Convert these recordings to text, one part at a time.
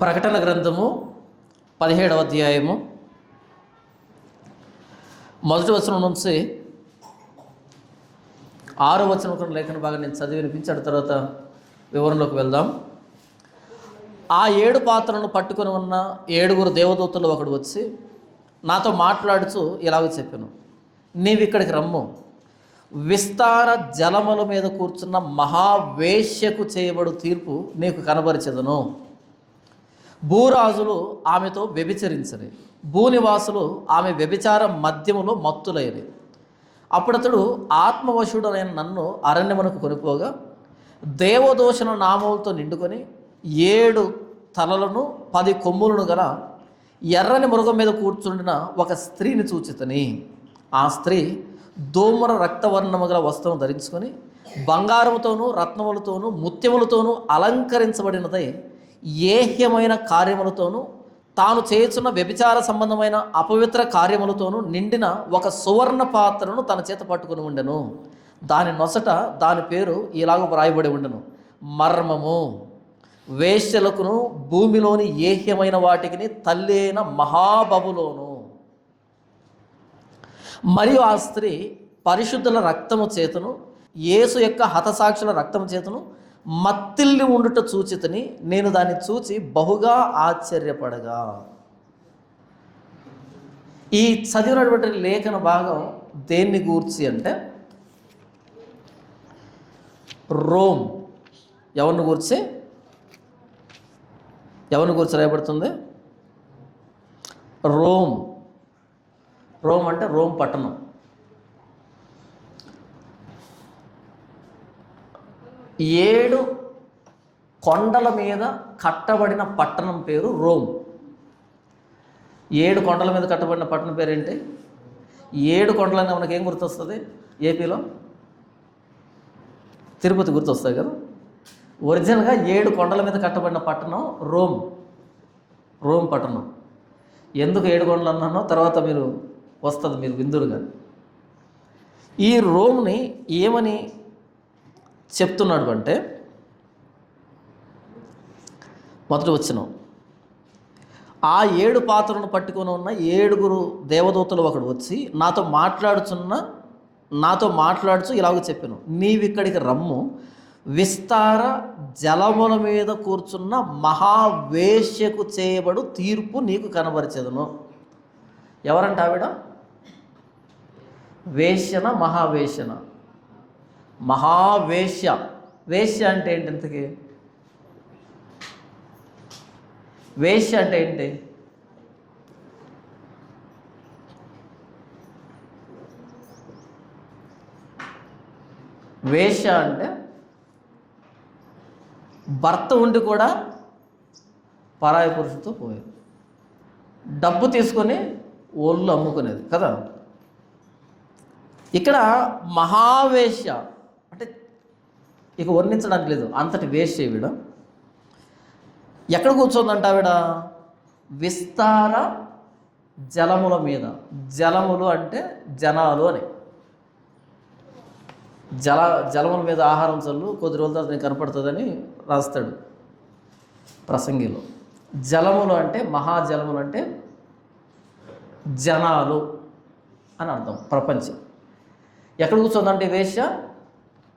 ప్రకటన గ్రంథము 17వ అధ్యాయము 1వ వచనం నుంచి 6వ వచనం లేఖన భాగం నేను చదివి వినిపించిన తర్వాత వివరణలోకి వెళ్దాం. ఆ 7 పాత్రలను పట్టుకొని ఉన్న 7 దేవదూతలు ఒకడు వచ్చి నాతో మాట్లాడుచు ఇలాగ చెప్పాను, నీవిక్కడికి రమ్ము, విస్తార జలముల మీద కూర్చున్న మహావేశ్యకు చేయబడు తీర్పు నీకు కనబరిచెదను. భూరాజులు ఆమెతో వ్యభిచరించని, భూనివాసులు ఆమె వ్యభిచార మద్యములో మత్తులైరి. అప్పుడతడు ఆత్మవశుడైన నన్ను అరణ్యమునకు కొనిపోగా దేవదూషణ నామములతో నిండుకొని 7 తలలను 10 కొమ్ములను గల ఎర్రని మృగం మీద కూర్చుండిన ఒక స్త్రీని చూచితని. ఆ స్త్రీ ధూమ్ర రక్తవర్ణము గల వస్త్రం ధరించుకొని బంగారముతోనూ రత్నములతోనూ ముత్యములతోనూ అలంకరించబడినదై ఏహ్యమైన కార్యములతోనూ తాను చేయుచున్న వ్యభిచార సంబంధమైన అపవిత్ర కార్యములతోనూ నిండిన ఒక సువర్ణ పాత్రను తన చేత పట్టుకుని ఉండెను. దాని నొసట దాని పేరు ఇలాగ వ్రాయబడి ఉండెను, మర్మము, వేశ్యలకును భూమిలోని ఏహ్యమైన వాటికి తల్లి అయిన మహాబబులోను. మరియు ఆ స్త్రీ పరిశుద్ధుల రక్తము చేతను యేసు యొక్క హతసాక్షుల రక్తము చేతను మత్తిల్లి ఉండుట చూచితని. నేను దాన్ని చూచి బహుగా ఆశ్చర్యపడగా. ఈ చదివినటువంటి లేఖన భాగం దేన్ని గూర్చి అంటే రోమ్. ఎవరిని గూర్చి రాయబడుతుంది? రోమ్. రోమ్ అంటే రోమ్ పట్టణం. ఏడు కొండల మీద కట్టబడిన పట్టణం పేరు రోమ్. 7 కొండల మీద కట్టబడిన పట్టణం పేరు ఏంటి? 7 కొండలనే మనకేం గుర్తొస్తుంది? ఏపీలో తిరుపతి గుర్తొస్తాయి కదా. ఒరిజినల్గా 7 కొండల మీద కట్టబడిన పట్టణం రోమ్. రోమ్ పట్టణం. ఎందుకు 7 కొండలు అన్నానో తర్వాత మీరు వస్తుంది, మీరు విందురుగా. ఈ రోమ్ని ఏమని చెప్తున్నాడు అంటే, మొదటి వచనం, ఆ 7 పాత్రలను పట్టుకొని ఉన్న 7 దేవదూతలు ఒకడు వచ్చి నాతో మాట్లాడుచు ఇలాగ చెప్పాను, నీవిక్కడికి రమ్ము, విస్తార జలముల మీద కూర్చున్న మహావేశ్యకు చేయబడు తీర్పు నీకు కనబరిచెదను. ఎవరంట ఆవిడ? వేశ్యన, మహావేశ్యన? మహావేశ్య. వేశ్య అంటే ఏంటి? ఇంతకీ వేశ్య అంటే ఏంటి? వేశ్య అంటే భర్త ఉండి కూడా పరాయి పురుషుతో పోయేది, డబ్బు తీసుకొని ఒళ్ళు అమ్ముకునేది కదా. ఇక్కడ మహావేశ్య అంటే ఇక వర్ణించడానికి లేదు, అంతటి వేశ్య ఈవిడ. ఎక్కడ కూర్చోందంట ఆవిడ? విస్తార జలముల మీద. జలములు అంటే జనాలు అని. జలముల మీద ఆహారం చల్లు, కొద్ది రోజుల తర్వాత నీకు కనపడుతుందని రాస్తాడు ప్రసంగిలో. జలములు అంటే, మహాజలములు అంటే జనాలు అని అర్థం. ప్రపంచం. ఎక్కడ కూర్చోందంటే వేశ్య?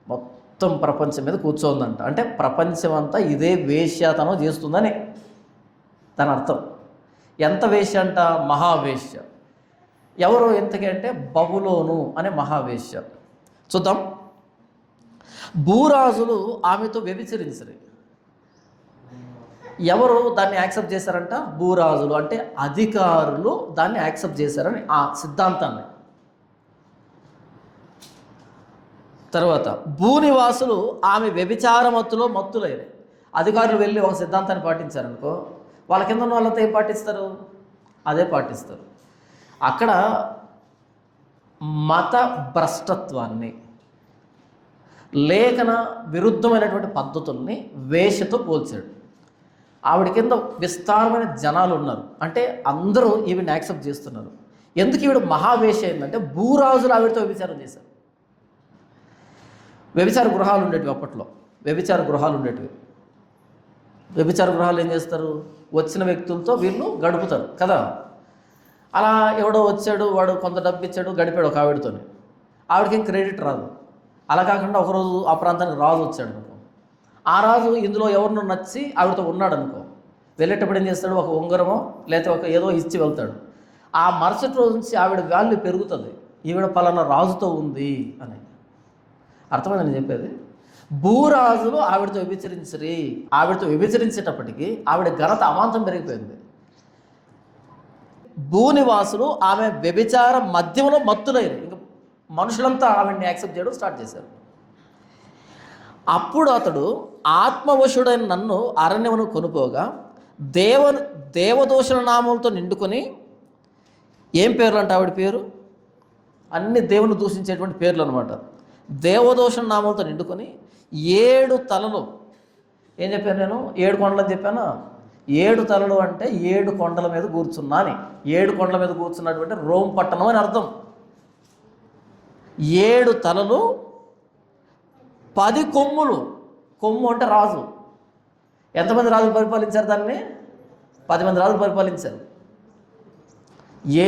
మొత్తం ప్రపంచం మీద కూర్చోందంట. అంటే ప్రపంచం అంతా ఇదే వేశ్యాతనం చేస్తుందని దాని అర్థం. ఎంత వేశ్య అంట? మహావేశ్య. ఎవరు ఎంతకి అంటే బబులోను అనే మహావేశ్య. చూద్దాం. భూరాజులు ఆమెతో వ్యభిచరించరు. ఎవరు దాన్ని యాక్సెప్ట్ చేశారంట? భూరాజులు అంటే అధికారులు దాన్ని యాక్సెప్ట్ చేశారని ఆ సిద్ధాంతాన్ని. తర్వాత భూనివాసులు ఆమె వ్యభిచారమత్తులో మత్తులైన. అధికారులు వెళ్ళి ఒక సిద్ధాంతాన్ని పాటించారనుకో, వాళ్ళ కింద ఉన్న వాళ్ళతో ఏం పాటిస్తారు? అదే పాటిస్తారు. అక్కడ మత భ్రష్టత్వాన్ని, లేఖన విరుద్ధమైనటువంటి పద్ధతుల్ని వేశ్యతో పోల్చాడు. ఆవిడ కింద విస్తారమైన జనాలు ఉన్నారు, అంటే అందరూ ఈవిని యాక్సెప్ట్ చేస్తున్నారు. ఎందుకు ఈవిడ మహావేశ్య అయిందంటే భూరాజులు ఆవిడతో వ్యభిచారం చేశారు. వ్యభిచార గృహాలు ఉండేటివి అప్పట్లో. వ్యభిచార గృహాలు ఏం చేస్తారు? వచ్చిన వ్యక్తులతో వీళ్ళు గడుపుతారు కదా. అలా ఎవడో వచ్చాడు, వాడు కొంత డబ్బు ఇచ్చాడు, గడిపాడు ఒక ఆవిడతోని, ఆవిడకి ఏం క్రెడిట్ రాదు. అలా కాకుండా ఒకరోజు ఆ ప్రాంతానికి రాజు వచ్చాడు అనుకో, ఆ రాజు ఇందులో ఎవరినో నచ్చి ఆవిడతో ఉన్నాడు అనుకో, వెళ్ళేటప్పుడు ఏం చేస్తాడు, ఒక ఉంగరమో లేకపోతే ఒక ఏదో ఇచ్చి వెళ్తాడు. ఆ మరుసటి రోజు నుంచి ఆవిడ వాల్యూ పెరుగుతుంది, ఈవిడ పలానా రాజుతో ఉంది అని. అర్థమైంది నేను చెప్పేది? భూరాజులు ఆవిడతో వ్యభిచరించరి. ఆవిడతో వ్యభిచరించేటప్పటికీ ఆవిడ ఘనత అమాంతం పెరిగిపోయింది. భూనివాసులు ఆమె వ్యభిచార మధ్యంలో మత్తులయ్యారు. ఇంకా మనుషులంతా ఆవిడని యాక్సెప్ట్ చేయడం స్టార్ట్ చేశారు. అప్పుడు అతడు ఆత్మవశుడైన నన్ను అరణ్యమును కొనుపోగా దేవదూషణ నామములతో నిండుకొని, ఏం పేర్లు అంటే ఆవిడ పేరు అన్ని దేవుని దూషించేటువంటి పేర్లు అనమాట. దేవదూషణ నామములతో నిండుకొని 7 తలలు, ఏం చెప్పాను నేను, 7 కొండలు అని చెప్పాను. 7 తలలు అంటే 7 కొండల మీద కూర్చున్నా అని. 7 కొండల మీద కూర్చున్నటువంటి రోమ్ పట్టణం అని అర్థం. 7 తలలు 10 కొమ్ములు. కొమ్ము అంటే రాజు. ఎంతమంది రాజులు పరిపాలించారు దాన్ని? 10 మంది రాజులు పరిపాలించారు.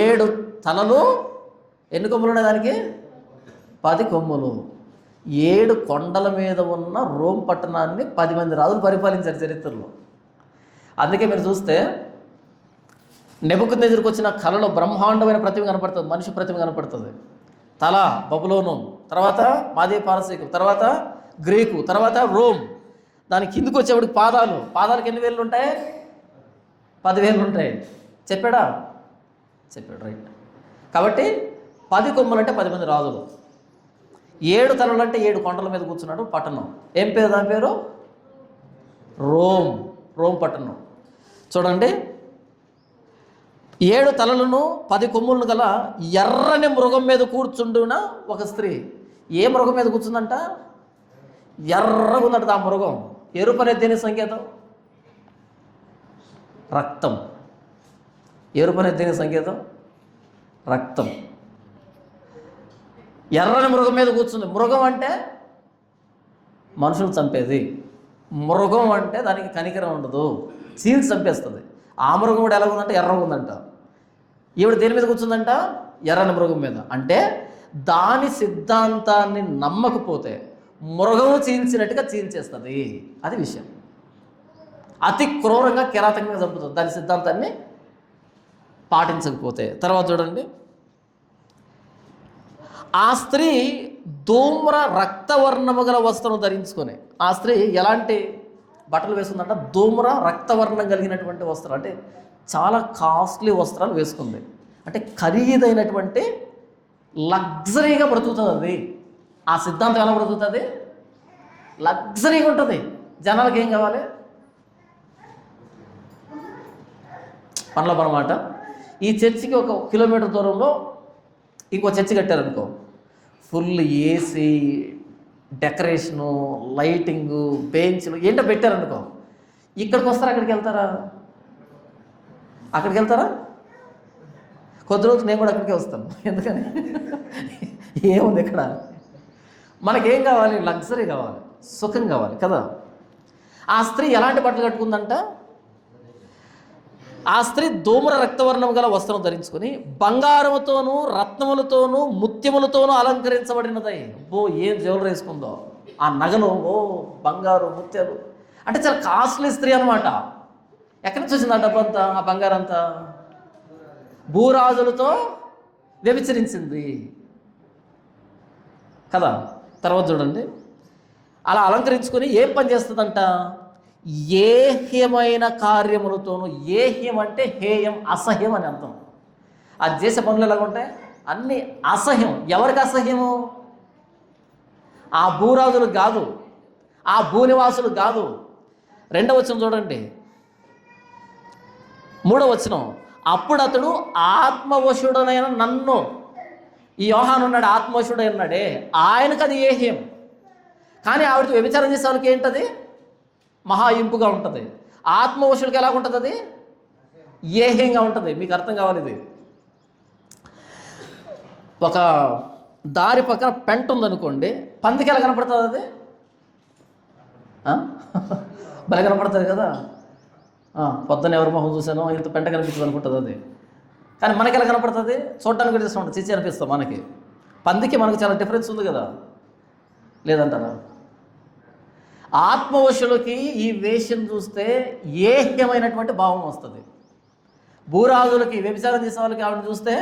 7 తలలు, ఎన్ని కొమ్ములు ఉన్నాయి దానికి? 10 కొమ్ములు. 7 కొండల మీద ఉన్న రోమ్ పట్టణాన్ని 10 మంది రాజులు పరిపాలించారు చరిత్రలో. అందుకే మీరు చూస్తే నెబుకద్నెజరుకు వచ్చిన కళలో బ్రహ్మాండమైన ప్రతిమ కనపడుతుంది, మనిషి ప్రతిమ కనపడుతుంది. తల బబులోను, తర్వాత మాదే పారసీకం, తర్వాత గ్రీకు, తర్వాత రోమ్. దాని కిందికి వచ్చేవాడికి పాదాలకు ఎన్ని వేళ్ళు ఉంటాయి? 10 వేళ్ళు ఉంటాయి. చెప్పాడు రైట్. కాబట్టి 10 కొమ్ములు అంటే 10 మంది రాజులు. 7 తలలు అంటే 7 కొండల మీద కూర్చున్నాడు పట్టణం. ఏం పేరు దాని పేరు? రోమ్ పట్టణం. చూడండి, 7 తలలను 10 కొమ్ములను గల ఎర్రని మృగం మీద కూర్చుండున ఒక స్త్రీ. ఏ మృగం మీద కూర్చుందంట? ఎర్రగా ఉందంట ఆ మృగం. ఎరుపు అనేది దేని సంకేతం? రక్తం. ఎరుపు అనేది దేని సంకేతం? రక్తం. ఎర్రని మృగం మీద కూర్చుంది. మృగం అంటే మనుషులు చంపేది. మృగం అంటే దానికి కనికరం ఉండదు, చీల్చి చంపేస్తుంది. ఆ మృగం కూడా ఎలా ఉందంటే ఎర్రగా ఉందంట. ఈవిడ దేని మీద కూర్చుందంట? ఎర్రని మృగం మీద. అంటే దాని సిద్ధాంతాన్ని నమ్మకపోతే మృగము చీల్చినట్టుగా చీల్చేస్తుంది. అది విషయం. అతి క్రూరంగా కిరాతకంగా చంపుతుంది దాని సిద్ధాంతాన్ని పాటించకపోతే. తర్వాత చూడండి, ఆ స్త్రీ ధూమ్ర రక్తవర్ణము గల వస్త్రం ధరించుకొని, ఆ స్త్రీ ఎలాంటి బట్టలు వేసుకుందంట? ధూమ్ర రక్తవర్ణం కలిగినటువంటి వస్త్రం, అంటే చాలా కాస్ట్లీ వస్త్రాలు వేసుకుంది. అంటే ఖరీదైనటువంటి లగ్జరీగా బ్రతుకుతుంది అది. ఆ సిద్ధాంతం ఎలా బ్రతుకుతుంది? లగ్జరీగా ఉంటుంది. జనాలకు ఏం కావాలి? పనమాట. ఈ చర్చికి 1 కిలోమీటర్ దూరంలో ఇంకో చర్చి కట్టారనుకో, ఫుల్ ఏసీ, డెకరేషను, లైటింగు, బెంచ్లు ఏంటో పెట్టారనుకో, ఇక్కడికి వస్తారా? అక్కడికి వెళ్తారా? కొద్ది రోజులు నేను కూడా అక్కడికే వస్తాను. ఎందుకని? ఏముంది ఇక్కడ? మనకేం కావాలి? లగ్జరీ కావాలి, సుఖం కావాలి కదా. ఆ స్త్రీ ఎలాంటి బట్టలు కట్టుకుందంట? ఆ స్త్రీ ధూమ్ర రక్తవర్ణం గల వస్త్రం ధరించుకొని బంగారముతోనూ రత్నములతోనూ ముత్యములతోనూ అలంకరించబడినదై. ఏం జ్యువెలరీ వేసుకుందో ఆ నగలు, బంగారు ముత్యాలు, అంటే చాలా కాస్ట్లీ స్త్రీ అనమాట. ఎక్కడి నుంచి వచ్చింది ఆ డబ్బంతా, ఆ బంగారంతా? భూరాజులతో వ్యభిచరించింది కదా. తర్వాత చూడండి, అలా అలంకరించుకొని ఏం పని చేస్తుందంట? ఏహ్యమైన కార్యములతోనూ. ఏహ్యం అంటే హేయం, అసహ్యం అని అర్థం. అది చేసే పనులు ఎలాగ ఉంటాయి? అన్నీ అసహ్యం. ఎవరికి అసహ్యము? ఆ భూరాజులు కాదు, ఆ భూనివాసులు కాదు. 2వ వచనం చూడండి, 3వ వచనం, అప్పుడు అతడు ఆత్మవశుడనైన నన్ను, ఈ యోహాను ఉన్నాడు, ఆత్మవశుడై ఉన్నాడే, ఆయనకు అది ఏహ్యం. కానీ ఆవిడతో వ్యభిచారం చేసే వాళ్ళకి ఏంటది? మహా ఇంపుగా ఉంటుంది. ఆత్మవశుడికి ఎలా ఉంటుంది? అది ఏహ్యంగా ఉంటుంది. మీకు అర్థం కావాలి. ఇది ఒక దారి పక్కన పెంట ఉందనుకోండి, పందికి ఎలా కనపడుతుంది? అది భలే కనపడుతుంది కదా. పొద్దున్న ఎవరి మొహం చూసానో ఇంత పెంట కనిపించదు అనుకుంటుంది అది. కానీ మనకి ఎలా కనపడుతుంది? చూడడానికి కూడా ఉంటుంది, చిచ్చి అనిపిస్తాం మనకి. పందికి మనకు చాలా డిఫరెన్స్ ఉంది కదా, లేదంటారా? ఆత్మవశులకి ఈ వేషం చూస్తే ఏహ్యమైనటువంటి భావం వస్తుంది. భూరాజులకి, వ్యభిచారం చేసే వాళ్ళకి ఆవిడని చూస్తే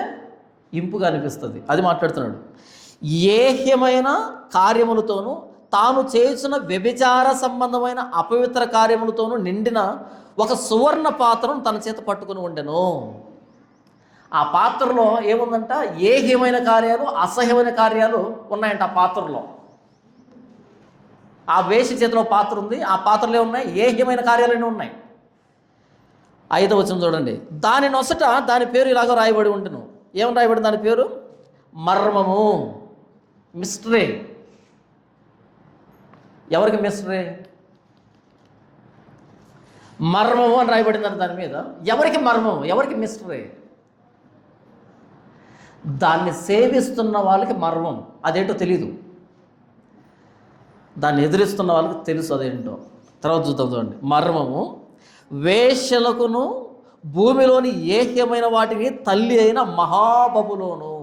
ఇంపుగా అనిపిస్తుంది. అది మాట్లాడుతున్నాడు. ఏహ్యమైన కార్యములతోనూ తాను చేసిన వ్యభిచార సంబంధమైన అపవిత్ర కార్యములతోనూ నిండిన ఒక సువర్ణ పాత్రను తన చేత పట్టుకుని ఉండెను. ఆ పాత్రలో ఏముందంట? ఏహ్యమైన కార్యాలు, అసహ్యమైన కార్యాలు ఉన్నాయంట ఆ పాత్రలో. ఆ వేష చేతిలో పాత్ర ఉంది, ఆ పాత్రలో ఉన్నాయి ఏహ్యమైన కార్యాలన్నీ ఉన్నాయి. 5వ వచనం చూడండి. దాని నొసట దాని పేరు ఇలాగ రాయబడి ఉంటును. ఏమని రాయబడి? దాని పేరు మర్మము, మిస్టరీ. ఎవరికి మిస్టరీ? మర్మము అని రాయబడిందంట దాని మీద. ఎవరికి మర్మము? ఎవరికి మిస్టరీ? దాన్ని సేవిస్తున్న వాళ్ళకి మర్మం అదేంటో తెలీదు, దాన్ని ఎదిరిస్తున్న వాళ్ళకి తెలుసు అదేంటో. తర్వాత చూద్దాం చూడండి. మర్మము వేశ్యలకును భూమిలోని ఏహ్యమైన వాటికి తల్లి అయిన మహాబబులోను.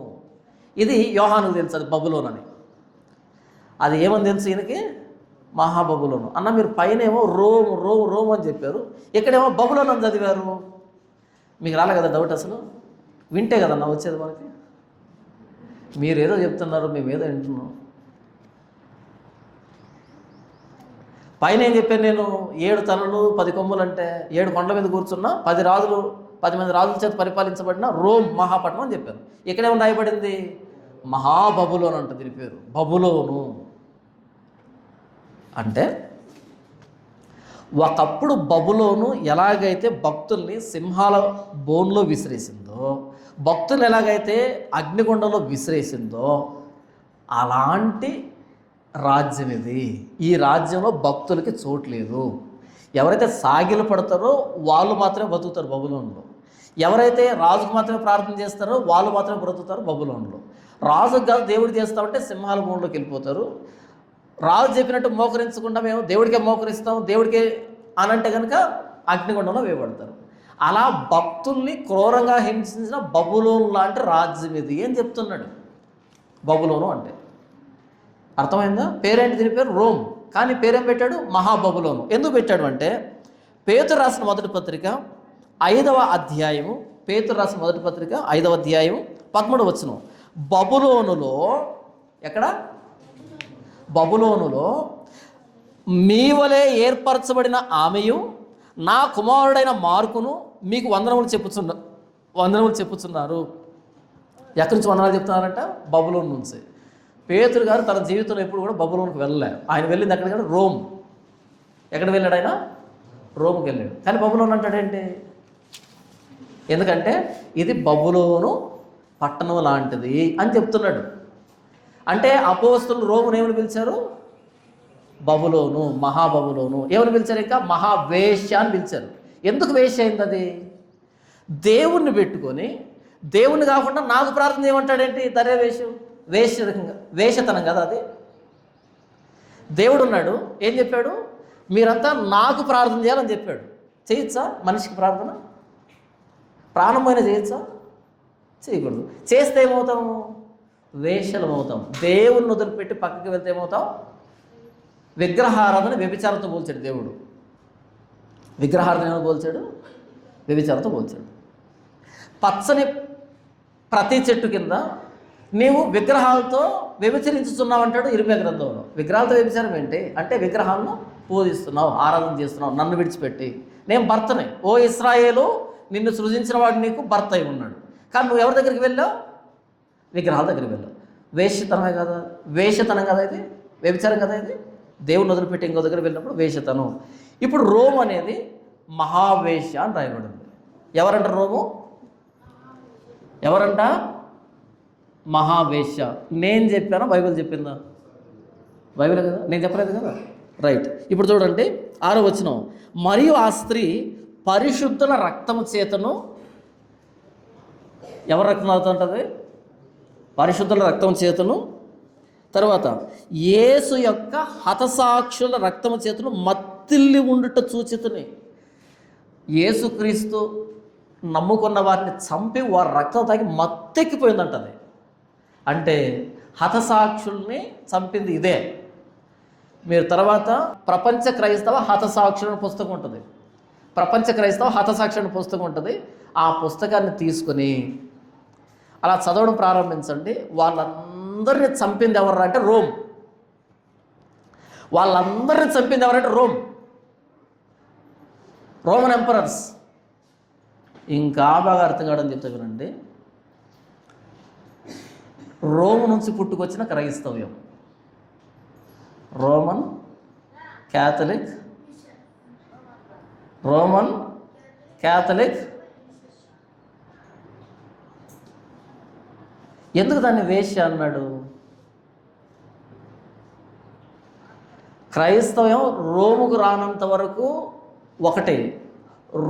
ఇది యోహానుకు తెలుసు, అది బబులోన్ అని. అది ఏమని తెలుసు ఈయనకి? మహాబబులోను. అన్న మీరు పైనేమో రోమ్ రోమ్ రోమ్ అని చెప్పారు, ఇక్కడేమో బబులోన్ అని చదివారు. మీకు రాలే కదా డౌట్? అసలు వింటే కదన్నా వచ్చేది మనకి. మీరేదో చెప్తున్నారు, మేమేదో వింటున్నాం. పైన ఏం చెప్పాను నేను? 7 తలలు 10 కొమ్ములు అంటే 7 కొండల మీద కూర్చున్న 10 మంది రాజుల చేత పరిపాలించబడిన రోమ్ మహాపట్నం అని చెప్పాను. ఇక్కడేమో రాయబడింది? మహాబబులోన్ అంట దీని పేరు, బబులోను. అంటే ఒకప్పుడు బబులోను ఎలాగైతే భక్తుల్ని సింహాల బోన్లో విసిరేసిందో, భక్తులు ఎలాగైతే అగ్నిగుండంలో విసిరేసిందో, అలాంటి రాజ్యం ఇది. ఈ రాజ్యంలో భక్తులకి చోటు లేదు. ఎవరైతే సాగిలు పడతారో వాళ్ళు మాత్రమే బతుకుతారు బబులోన్లో. ఎవరైతే రాజుకు మాత్రమే ప్రార్థన చేస్తారో వాళ్ళు మాత్రమే బ్రతుకుతారు బబులోన్లో. రాజుకు కాదు దేవుడు చేస్తామంటే సింహాల భూమిలోకి వెళ్ళిపోతారు. రాజు చెప్పినట్టు మోకరించకుండా మేము దేవుడికే మోకరిస్తాం, దేవుడికే అనంటే కనుక అగ్నిగుండంలో వేయబడతారు. అలా భక్తుల్ని క్రూరంగా హింసించిన బబులోను లాంటి రాజ్యం ఇది అని చెప్తున్నాడు. బబులోను అంటే అర్థమైందా? పేరేంటి? దీని పేరు రోమ్, కానీ పేరేం పెట్టాడు? మహాబబులోను. ఎందుకు పెట్టాడు అంటే పేతురు రాసిన మొదటి పత్రిక 5వ అధ్యాయము, పేతురు రాసిన మొదటి పత్రిక 5వ అధ్యాయం 13వ వచనం. బబులోనులో, ఎక్కడ? బబులోనులో మీ వలె ఏర్పరచబడిన ఆమెయు నా కుమారుడైన మార్కును మీకు వందనములు చెప్పుచున్నారు. ఎక్కడి నుంచి వందనాలు చెప్తున్నారంట? బబులోను నుంచి. పేతురు గారు తన జీవితంలో ఎప్పుడు కూడా బబులోనుకు వెళ్ళలే. ఆయన వెళ్ళింది ఎక్కడికంటే రోమ్. ఎక్కడ వెళ్ళాడు ఆయన? రోమ్కి వెళ్ళాడు. కానీ బబులోను అంటాడేంటి? ఎందుకంటే ఇది బబులోను పట్టణం లాంటిది అని చెప్తున్నాడు. అంటే అపోస్తలులు రోమును ఏమని పిలిచారు? బబులోను, మహాబబులోను. ఏమని పిలిచారు? ఇంకా మహావేశ్య అని పిలిచారు. ఎందుకు వేశ్య అయింది అది? దేవుణ్ణి పెట్టుకొని, దేవుణ్ణి కాకుండా నాకు ప్రార్థన చేయమంటాడేంటి? తరే వేషతనం కదా అది. దేవుడు ఉన్నాడు, ఏం చెప్పాడు? మీరంతా నాకు ప్రార్థన చేయాలని చెప్పాడు. చేయొచ్చా మనిషికి ప్రార్థన? ప్రాణమైన చేయొచ్చా? చేయకూడదు. చేస్తే ఏమవుతాము? వేషలం అవుతాం. దేవుణ్ణి వదిలిపెట్టి పక్కకి వెళ్తే ఏమవుతాం? విగ్రహారాధన వ్యభిచారంతో పోల్చాడు దేవుడు. విగ్రహారాధన ఏమైనా పోల్చాడు? వ్యభిచారంతో పోల్చాడు. పచ్చని ప్రతి చెట్టు కింద నీవు విగ్రహాలతో వ్యభిచరించుతున్నావు అంటాడు ఇర్మియా గ్రంథంలో. విగ్రహాలతో వ్యభిచారం ఏంటి అంటే విగ్రహాలను పూజిస్తున్నావు, ఆరాధన చేస్తున్నావు నన్ను విడిచిపెట్టి. నేను భర్తనే, ఓ ఇశ్రాయేలు నిన్ను సృజించిన వాడు నీకు భర్త అయి ఉన్నాడు. కానీ నువ్వు ఎవరి దగ్గరికి వెళ్ళావు? విగ్రహాల దగ్గరికి వెళ్ళావు. వేషతనమే కదా, వేషతనం కదా ఇది, వ్యభిచారం కదా ఇది. దేవుని వదిలిపెట్టి ఇంకో దగ్గర వెళ్ళినప్పుడు వేషతనం. ఇప్పుడు రోమ్ అనేది మహావేష అని రాయబడింది. ఎవరంట రోము? ఎవరంట? మహావేశ్య. నేను చెప్పానా బైబిల్ చెప్పిందా? బైబిల్ కదా, నేను చెప్పలేదు కదా. రైట్. ఇప్పుడు చూడండి 6వ వచనం. మరియు ఆ స్త్రీ పరిశుద్ధుల రక్తము చేతను, ఎవరి రక్తం అవుతుంటుంది? పరిశుద్ధుల రక్తం చేతను, తర్వాత యేసు యొక్క హతసాక్షుల రక్తము చేతను మత్తిల్లి ఉండుట చూచితుని. యేసుక్రీస్తు నమ్ముకున్న వారిని చంపి వారి రక్తం తాగి మత్తెక్కిపోయిందంట అది. అంటే హతసాక్షుల్ని చంపింది ఇదే. మీరు తర్వాత ప్రపంచ క్రైస్తవ హతసాక్షుల పుస్తకం ఉంటుంది. ప్రపంచ క్రైస్తవ హతసాక్షుల పుస్తకం ఉంటుంది. ఆ పుస్తకాన్ని తీసుకుని అలా చదవడం ప్రారంభించండి. వాళ్ళందరినీ చంపింది ఎవరు అంటే రోమ్. వాళ్ళందరినీ చంపింది ఎవరంటే రోమన్ ఎంపరర్స్. ఇంకా బాగా అర్థం కావడం చెప్తా వినండి. రోమ్ నుంచి పుట్టుకొచ్చిన క్రైస్తవ్యం, రోమన్ క్యాథలిక్ ఎందుకు దాన్ని వేశ్య అన్నాడు? క్రైస్తవం రోముకు రానంత వరకు ఒకటే,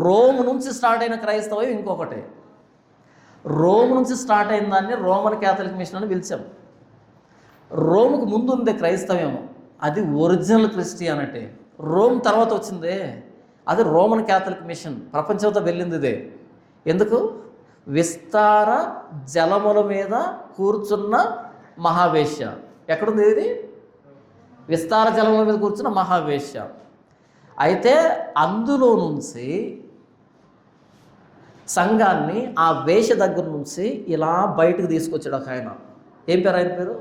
రోము నుంచి స్టార్ట్ అయిన క్రైస్తవం ఇంకొకటే. రోము నుంచి స్టార్ట్ అయిన దాన్ని రోమన్ క్యాథలిక్ మిషన్ అని పిలిచాం. రోముకు ముందు ఉంది క్రైస్తవం, అది ఒరిజినల్ క్రిస్టియానిటీ. రోమ్ తర్వాత వచ్చిందే అది రోమన్ క్యాథలిక్ మిషన్. ప్రపంచంతో వెళ్ళింది ఇదే. ఎందుకు? విస్తార జలముల మీద కూర్చున్న మహావేశ్య. ఎక్కడుంది ఇది? విస్తార జలముల మీద కూర్చున్న మహావేశ్య. అయితే అందులో నుంచి సంఘాన్ని ఆ వేష దగ్గర నుంచి ఇలా బయటకు తీసుకొచ్చాడు ఒక ఆయన. ఏం పేరు ఆయన పేరు?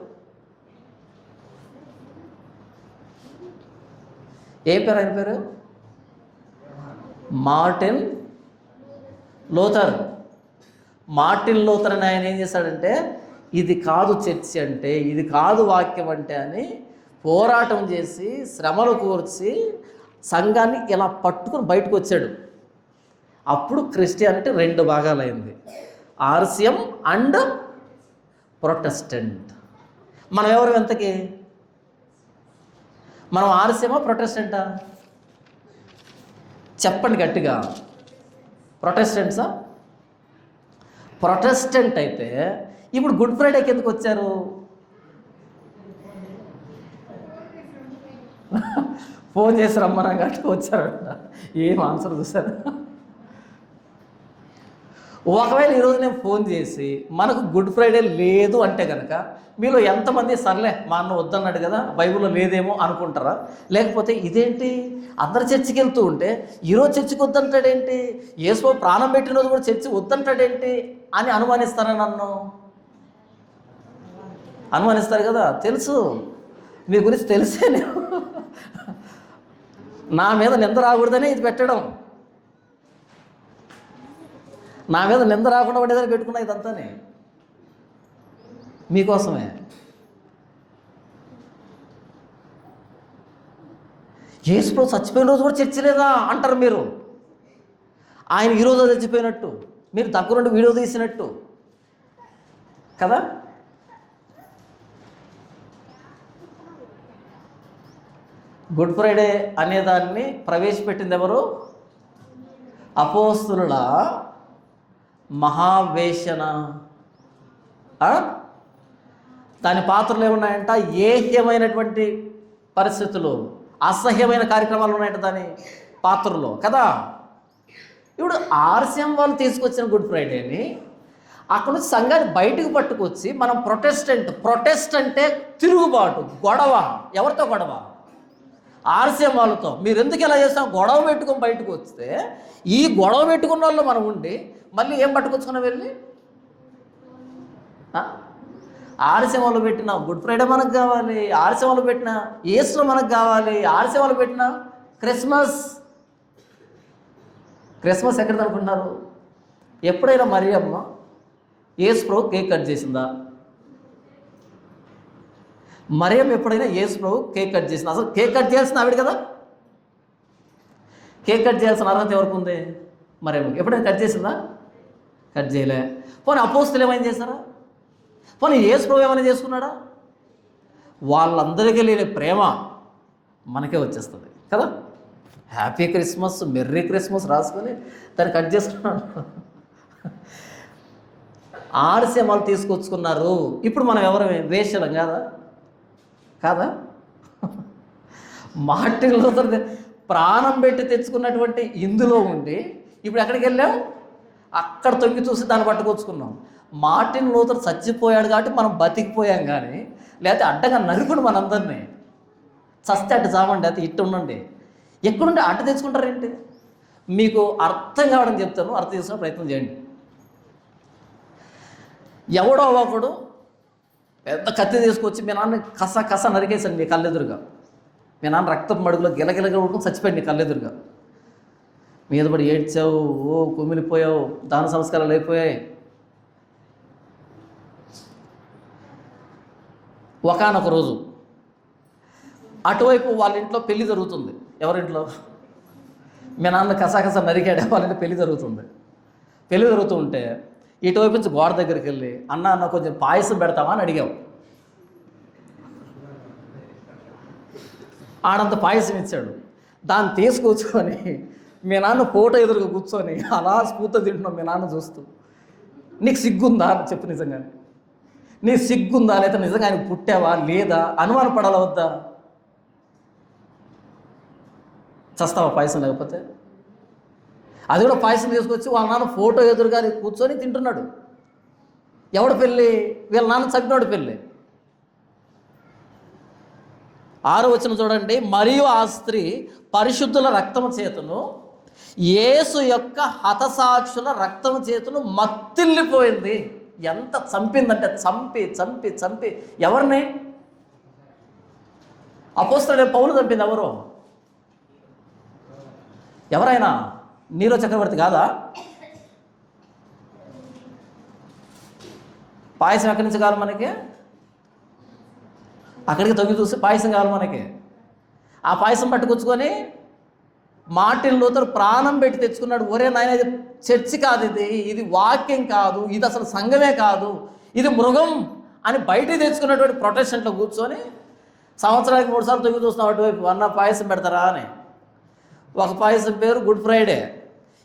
Martin Luther. మార్టిన్ లూథర్ అని ఆయన ఏం చేశాడంటే, ఇది కాదు చర్చి అంటే, ఇది కాదు వాక్యం అంటే అని పోరాటం చేసి శ్రమలు కూర్చి సంఘాన్ని ఇలా పట్టుకుని బయటకు వచ్చాడు. అప్పుడు క్రిస్టియానిటీ రెండు భాగాలైంది, ఆర్సియం అండ్ ప్రొటెస్టెంట్. మనం ఎవరు ఎంతకి? మనం ఆర్సియమా ప్రొటెస్టెంటా? చెప్పండి గట్టిగా. ప్రొటెస్టెంట్సా? ప్రొటెస్టెంట్ అయితే ఇప్పుడు గుడ్ ఫ్రైడేకి ఎందుకు వచ్చారు? ఫోన్ చేసి రమ్మన్నా గట్టిగా వచ్చారంట. ఏం ఆన్సర్ చూసారు? ఒకవేళ ఈరోజు నేను ఫోన్ చేసి మనకు గుడ్ ఫ్రైడే లేదు అంటే కనుక మీలో ఎంతమంది సర్లే మా అన్న వద్దన్నాడు కదా బైబిల్లో లేదేమో అనుకుంటారా? లేకపోతే ఇదేంటి అందరు చర్చికి వెళ్తూ ఉంటే ఈరోజు చర్చికి వద్దంటాడేంటి, యేసు ప్రాణం పెట్టిన రోజు కూడా చర్చి వద్దంటాడేంటి అని అనుమానిస్తారా? నన్ను అనుమానిస్తారు కదా, తెలుసు మీ గురించి తెలిసే నేను నా మీద నింద రాకూడదనే ఇది పెట్టడం, నా మీద నింద రాకుండా ఉండేదని పెట్టుకున్నా ఇదంతానే మీకోసమే. యేసుప్రభు చచ్చిపోయిన రోజు కూడా చర్చి లేదా అంటారు మీరు. ఆయన ఈరోజు చచ్చిపోయినట్టు మీరు దగ్గరుండి వీడియో తీసినట్టు కదా. గుడ్ ఫ్రైడే అనేదాన్ని ప్రవేశపెట్టింది ఎవరు? అపోస్తుల మహావేశన. దాని పాత్రలు ఏమున్నాయంట? ఏహ్యమైనటువంటి పరిస్థితులు, అసహ్యమైన కార్యక్రమాలు ఉన్నాయంట దాని పాత్రలో కదా. ఇప్పుడు ఆర్సిఎం వాళ్ళు తీసుకొచ్చిన గుడ్ ఫ్రైడేని అక్కడ నుంచి సంఘాన్ని బయటకు పట్టుకొచ్చి మనం ప్రొటెస్ట్ అంటే తిరుగుబాటు, గొడవ. ఎవరితో గొడవ? ఆర్సిఎం వాళ్ళతో. మీరు ఎందుకు ఇలా చేస్తాం? గొడవ పెట్టుకొని బయటకు వస్తే ఈ గొడవ పెట్టుకున్న వాళ్ళు మనం ఉండి మళ్ళీ ఏం పట్టుకొచ్చుకున్నా వెళ్ళి ఆర్సిఎం వాళ్ళు పెట్టిన గుడ్ ఫ్రైడే మనకు కావాలి, ఆర్సిఎం వాళ్ళు పెట్టిన ఈస్టర్ మనకు కావాలి, ఆర్సిఎం వాళ్ళు పెట్టిన క్రిస్మస్ ఎక్కడిది అనుకుంటున్నారు? ఎప్పుడైనా మరియమ్మ యేసు ప్రభు కేక్ కట్ చేసిందా? మరియమ్మ ఎప్పుడైనా యేసు ప్రభు కేక్ కట్ చేసిందా? అసలు కేక్ కట్ చేయాల్సిన ఆవిడ కదా. కేక్ కట్ చేయాల్సిన అర్హత ఎవరికి ఉంది? మరియమ్మకి. ఎప్పుడైనా కట్ చేసిందా? కట్ చేయలే. పోనీ అపోస్తులు ఏమైనా చేశారా? పోనీ యేసు ప్రభు ఏమైనా చేసుకున్నాడా? వాళ్ళందరికీ లేని ప్రేమ మనకే వచ్చేస్తుంది కదా. హ్యాపీ క్రిస్మస్, మెర్రీ క్రిస్మస్ రాసుకొని దాన్ని కట్ చేసుకున్నాడు. ఆర్సిఎం వాళ్ళు తీసుకొచ్చుకున్నారు. ఇప్పుడు మనం ఎవరు? వేషలం కాదా? మార్టిన్ లూథర్ ప్రాణం పెట్టి తెచ్చుకున్నటువంటి ఇందులో ఉండి ఇప్పుడు ఎక్కడికి వెళ్ళాం? అక్కడ తొంగి చూసి దాన్ని పట్టుకొచ్చుకున్నాం. మార్టిన్ లూథర్ చచ్చిపోయాడు కాబట్టి మనం బతికిపోయాం, కానీ లేకపోతే అడ్డగా నరుకుడు మనందరినీ. చస్తే అటు చావండి, అయితే ఇట్టు ఉండండి. ఎక్కడుంటే అట్టు తెచ్చుకుంటారేంటి? మీకు అర్థం కావడం చెప్తాను, అర్థం చేసుకునే ప్రయత్నం చేయండి. ఎవడో ఒకడు పెద్ద కత్తి తీసుకొచ్చి మీ నాన్న కస నరికేశాడు మీ కళ్ళెదురుగా. మీ నాన్న రక్తం మడుగులో గిలగిలగా ఉడుకుని చచ్చిపోయాడు నీ కళ్ళెదురుగా. మీద పడి ఏడ్చావు, కుమిలిపోయావు, దాన సంస్కారాలు అయిపోయాయి. ఒకానొక రోజు అటువైపు వాళ్ళ ఇంట్లో పెళ్లి జరుగుతుంది. ఎవరింట్లో? మీ నాన్న కసా నరికాడు, వాళ్ళ ఇంట్లో పెళ్లి జరుగుతుంది. పెళ్లి జరుగుతూ ఉంటే ఇటువైపు నుంచి గోడ దగ్గరికి వెళ్ళి, అన్న కొంచెం పాయసం పెడతావా అని అడిగావు. ఆడంత పాయసం ఇచ్చాడు. దాన్ని తీసుకొచ్చుకొని మీ నాన్న ఫోటో ఎదురుగా కూర్చొని అలా స్ఫూర్తి తింటున్నావు మీ నాన్న చూస్తూ. నీకు సిగ్గుందా అని చెప్పు, నిజంగానే నీ సిగ్గుందా? లేదా నిజంగా ఆయన పుట్టావా లేదా? అనుమాన పడాలా వద్దా? చస్తావా పాయసం లేకపోతే? అది కూడా పాయసం తీసుకొచ్చి వాళ్ళ నాన్న ఫోటో ఎదురుగా కూర్చొని తింటున్నాడు. ఎవడు పెళ్ళి? వీళ్ళ నాన్న చంపినాడు పెళ్ళి. 6వ వచనం చూడండి. మరియు ఆ స్త్రీ పరిశుద్ధుల రక్తము చేతును, యేసు యొక్క హతసాక్షుల రక్తము చేతును మత్తిల్లిపోయింది. ఎంత చంపిందంటే చంపి ఎవరిని? అపోస్తలుడైన పౌలు చంపింది ఎవరు? ఎవరైనా? నీరో చక్రవర్తి కాదా? పాయసం ఎక్కడి నుంచి కావాలి మనకి? అక్కడికి తొంగి చూసి పాయసం కావాలి మనకి. ఆ పాయసం పట్టుకొచ్చుకొని మార్టిన్ లూథర్ ప్రాణం పెట్టి తెచ్చుకున్నాడు. ఒరే నాయన, ఇది చర్చి కాదు, ఇది వాక్యం కాదు, ఇది అసలు సంఘమే కాదు, ఇది మృగం అని బయటికి తెచ్చుకున్నటువంటి ప్రొటెస్టెంట్లో కూర్చొని సంవత్సరానికి 3 సార్లు తొంగి చూస్తున్నాం అటువైపు. అన్న పాయసం పెడతారా అని. ఒక పాయసం పేరు గుడ్ ఫ్రైడే,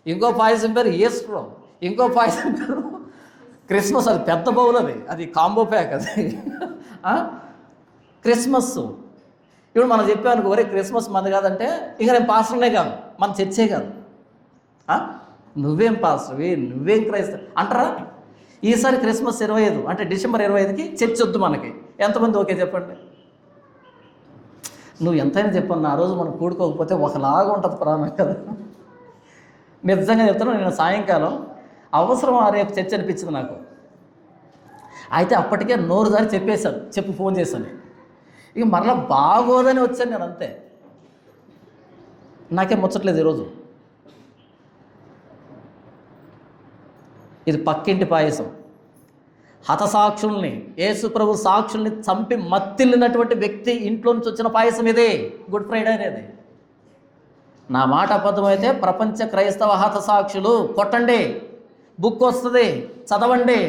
ఇంకో పాయసం పేరు ఈస్టర్, ఇంకో పాయసం పేరు క్రిస్మస్. అది పెద్ద బౌల్, అది కాంబో ప్యాక్. అది క్రిస్మస్. ఇప్పుడు మనం చెప్పాను, ఒరే క్రిస్మస్ మంది కాదంటే ఇక నేను పాస్టర్నే కాదు, మన చర్చే కాదు. నువ్వేం పాస్టర్వి, నువ్వేం క్రైస్తవ అంటారా? ఈసారి క్రిస్మస్ 25 అంటే డిసెంబర్ 25కి చర్చ్ వద్దు మనకి. ఎంతమంది ఓకే చెప్పండి? నువ్వు ఎంతైనా చెప్పను, ఆ రోజు మనం కూడుకోకపోతే ఒకలాగా ఉంటుంది ప్రాణం కదా. నిజంగా చెప్తాను, నేను సాయంకాలం అవసరం రేపు చర్చ అనిపించింది నాకు. అయితే అప్పటికే నోరు దారి చెప్పేశాను, చెప్పి ఫోన్ చేశాను. ఇక మరలా బాగోదని వచ్చాను నేను, అంతే. నాకేం ముచ్చట్లేదు ఈరోజు. ఇది పక్కింటి పాయసం. హతసాక్షుల్ని, యేసు ప్రభు సాక్షుల్ని చంపి మత్తిల్లినటువంటి వ్యక్తి ఇంట్లో నుంచి వచ్చిన పాయసం ఇదే గుడ్ ఫ్రైడే అనేది. నా మాట అబద్ధమైతే ప్రపంచ క్రైస్తవ హతసాక్షులు కొట్టండి, బుక్ వస్తుంది, చదవండి.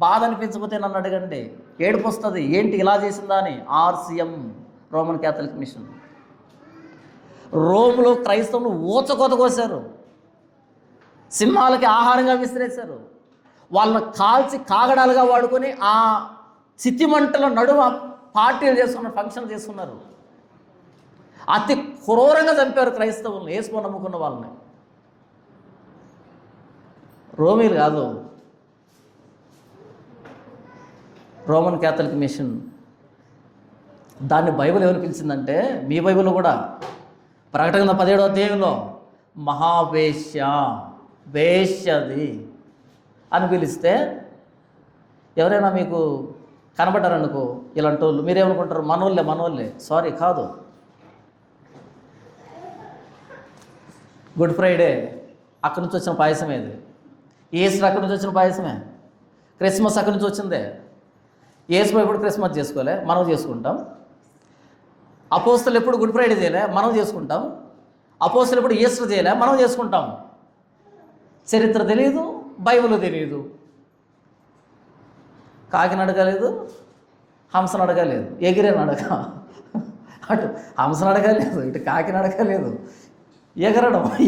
బాధ అనిపించకపోతే నన్ను అడగండి, ఏడుపు వస్తుంది. ఏంటి ఇలా చేసిందా అని. RCM, Roman Catholic mission. రోమ్లో క్రైస్తవులు ఊచకోత కోసారు, సింహాలకి ఆహారంగా విసిరేశారు, వాళ్ళని కాల్చి కాగడాలుగా వాడుకొని ఆ చితిమంటల నడుమ పార్టీలు చేసుకున్నారు, ఫంక్షన్లు చేసుకున్నారు. అతి క్రూరంగా చంపారు క్రైస్తవులను, యేసుని నమ్ముకున్న వాళ్ళని. రోమీలు కాదు, రోమన్ క్యాథలిక్ మిషన్. దాన్ని బైబిల్ ఎవరు పిలిచిందంటే, మీ బైబిల్లో కూడా ప్రకటన 17వ అధ్యాయంలో మహావేశ్య, వేశ్యది అని పిలిస్తే ఎవరైనా మీకు కనబడ్డారనుకో ఇలాంటి వాళ్ళు, మీరేమనుకుంటారు? మనోళ్ళే. సారీ, కాదు. గుడ్ ఫ్రైడే అక్కడి నుంచి వచ్చిన పాయసమే ఇది. ఈస్టర్ అక్కడి నుంచి వచ్చిన పాయసమే. క్రిస్మస్ అక్కడి నుంచి వచ్చిందే. యేసు ఎప్పుడు క్రిస్మస్ చేసుకోలే, మనం చేసుకుంటాం. అపోస్తలు ఎప్పుడు గుడ్ ఫ్రైడే చేయలే, మనం చేసుకుంటాం. అపోస్తలు ఎప్పుడు ఈస్టర్ చేయలే, మనం చేసుకుంటాం. చరిత్ర తెలియదు, బైబిల్ తెలియదు. కాకిని అడగలేదు, హంసను అడగలేదు, ఎగిరేని అడగ. అటు హంసను అడగలేదు, ఇటు కాకిని అడగలేదు.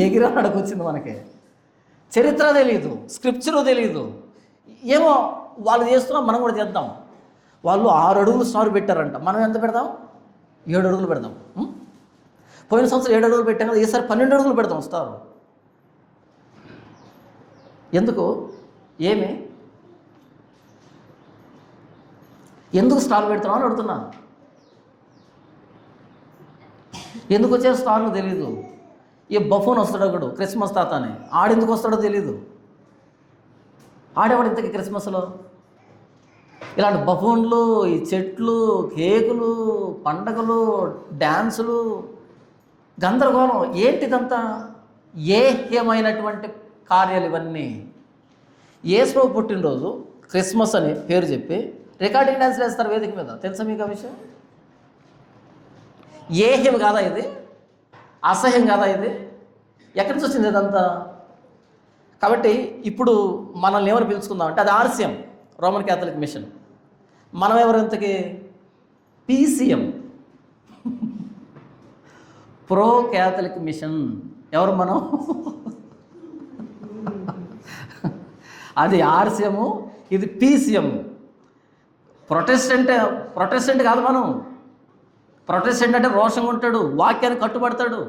ఎగిరని అడగొచ్చింది మనకి. చరిత్ర తెలియదు, స్క్రిప్చరు తెలియదు. ఏమో వాళ్ళు చేస్తున్నాం, మనం కూడా చేద్దాం. వాళ్ళు 6 అడుగులు స్టార్ పెట్టారంట, మనం ఎంత పెడదాం? 7 అడుగులు పెడదాం. పోయిన సంవత్సరం 7 అడుగులు పెట్టాం కదా, ఈసారి 12 అడుగులు పెడదాం స్టార్. ఎందుకు? ఏమి? ఎందుకు స్టార్ పెడుతున్నావు అని అడుగుతున్నా. ఎందుకు వచ్చే స్టార్లు తెలీదు. ఈ బఫూన్ వస్తాడు ఒకడు, క్రిస్మస్ తాత అని, ఆడెందుకు వస్తాడో తెలీదు. ఆడేవాడు ఇంతకీ క్రిస్మస్లో? ఇలాంటి బఫూన్లు, ఈ చెట్లు, కేకులు, పండగలు, డ్యాన్సులు, గందరగోళం. ఏంటిదంతా? ఏమైనటువంటి కార్యాలు ఇవన్నీ. యేసు పుట్టినరోజు క్రిస్మస్ అని పేరు చెప్పి రికార్డింగ్ డ్యాన్స్లు వేస్తారు వేదిక మీద. తెలుసా మీకు ఆ విషయం? ఏహ్యం కాదా ఇది? అసహ్యం కాదా ఇది? ఎక్కడి నుంచి వచ్చింది ఇదంతా? కాబట్టి ఇప్పుడు మనల్ని ఎవరు పిలుచుకుందాం అంటే అది ఆర్సిఎం, రోమన్ క్యాథలిక్ మిషన్. మనం ఎవరింతకి? PCM, pro Catholic mission. ఎవరు మనం? అది ఆర్సిఎము, ఇది పీసీఎం. ప్రొటెస్టెంట్ కాదు మనం. ప్రొటెస్టెంట్ అంటే రోషంగా ఉంటాడు, వాక్యాన్ని కట్టుబడతాడు,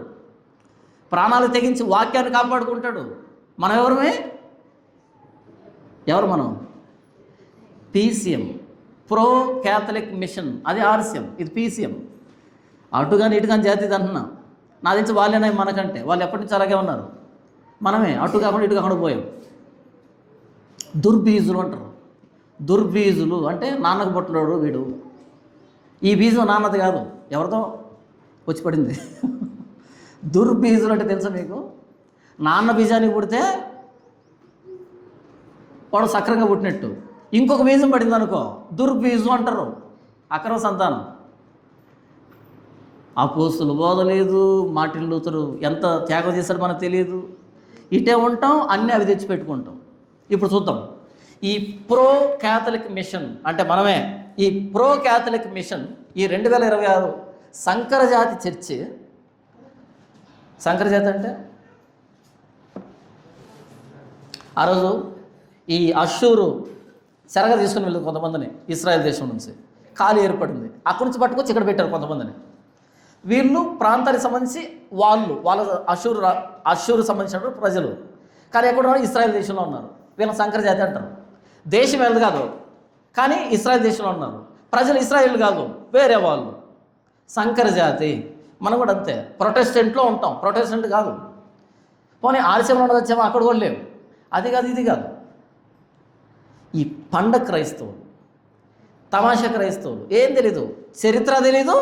ప్రాణాలు తెగించి వాక్యాన్ని కాపాడుకుంటాడు. మనం ఎవరు మనం? PCM, pro Catholic machine. అది ఆర్సిఎం, ఇది పీసీఎం. అటుగాని ఇటుగాని జాతి ఇది అంటున్నా. నా తెలిసి వాళ్ళేనా మనకంటే? వాళ్ళు ఎప్పటి నుంచి అలాగే ఉన్నారు. మనమే అటు కాకుండా ఇటు కాకుండా పోయాం. దుర్బీజులు అంటారు. దుర్బీజులు అంటే నాన్నకు పుట్టినోడు వీడు. ఈ బీజం నాన్నది కాదు, ఎవరితో వచ్చి పడింది. దుర్బీజులు అంటే తెలుసా మీకు? నాన్న బీజానికి పుడితే వాడు సక్రంగా పుట్టినట్టు. ఇంకొక బీజం పడింది అనుకో, దుర్బీజం అంటారు. అక్రమ సంతానం. అపోస్తుల బోధ లేదు, మార్టిన్ లూథరు ఎంత త్యాగం చేశాడో మనకు తెలియదు. ఇటే ఉంటాం, అన్నీ అవి తెచ్చిపెట్టుకుంటాం. ఇప్పుడు చూద్దాం. ఈ ప్రో క్యాథలిక్ మిషన్ అంటే మనమే. ఈ ప్రో క్యాథలిక్ మిషన్ ఈ 2026 సంకరజాతి చర్చి. సంకరజాతి అంటే ఆ రోజు ఈ అషూరు చెరగ తీసుకుని వెళ్ళింది కొంతమందిని ఇస్రాయేల్ దేశం నుంచి. ఖాళీ ఏర్పడింది, అక్కడి నుంచి పట్టుకొచ్చి ఇక్కడ పెట్టారు కొంతమందిని. వీళ్ళు ప్రాంతానికి సంబంధించి వాళ్ళ అషూరు సంబంధించిన ప్రజలు, కానీ ఎక్కడ ఉన్నారు? ఇస్రాయేల్ దేశంలో ఉన్నారు. వీళ్ళని సంకరజాతి అంటారు. దేశం వెళ్ళదు కాదు, కానీ ఇస్రాయేల్ దేశంలో ఉన్నారు. ప్రజలు ఇస్రాయేల్ కాదు, వేరే వాళ్ళు. సంకరజాతి. మనం కూడా అంతే, ప్రొటెస్టెంట్లో ఉంటాం, ప్రొటెస్టెంట్ కాదు. పోనీ ఆలస్యంలో ఉండదచ్చామో అక్కడ కూడా లేవు. అది కాదు, ఇది కాదు. ఈ పండగ క్రైస్తవులు, తమాషా క్రైస్తవులు. ఏం తెలీదు, చరిత్ర తెలీదు,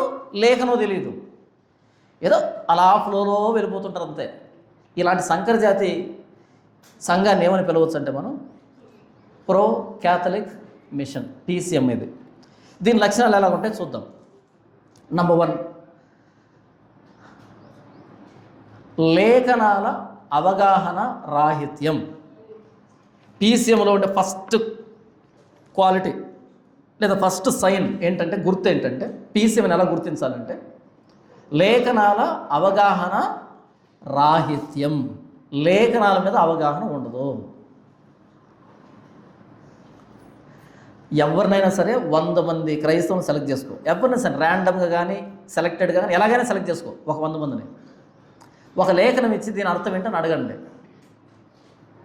లేఖనం తెలీదు, ఏదో అలా ఫ్లోలో వెళ్ళిపోతుంటారు అంతే. ఇలాంటి సంకరజాతి సంఘాన్ని ఏమని పిలవచ్చు అంటే మనం ప్రో క్యాథలిక్ మిషన్, పీసీఎం. ఇది దీని లక్షణాలు ఎలా ఉంటాయి చూద్దాం. నంబర్ 1, లేఖనాల అవగాహన రాహిత్యం. పీసీఎంలో ఉండే ఫస్ట్ క్వాలిటీ లేదా ఫస్ట్ సైన్ ఏంటంటే, గుర్తు ఏంటంటే, పీసీఎంని ఎలా గుర్తించాలంటే లేఖనాల అవగాహన రాహిత్యం. లేఖనాల మీద అవగాహన ఉండదు. ఎవరినైనా సరే 100 మంది క్రైస్తవులను సెలెక్ట్ చేసుకో, ఎవరినైనా సరే ర్యాండమ్గా కానీ సెలెక్టెడ్గా కానీ ఎలాగైనా సెలెక్ట్ చేసుకో. ఒక 100 మందిని ఒక లేఖనం ఇచ్చి దీని అర్థం ఏంటని అడగండి,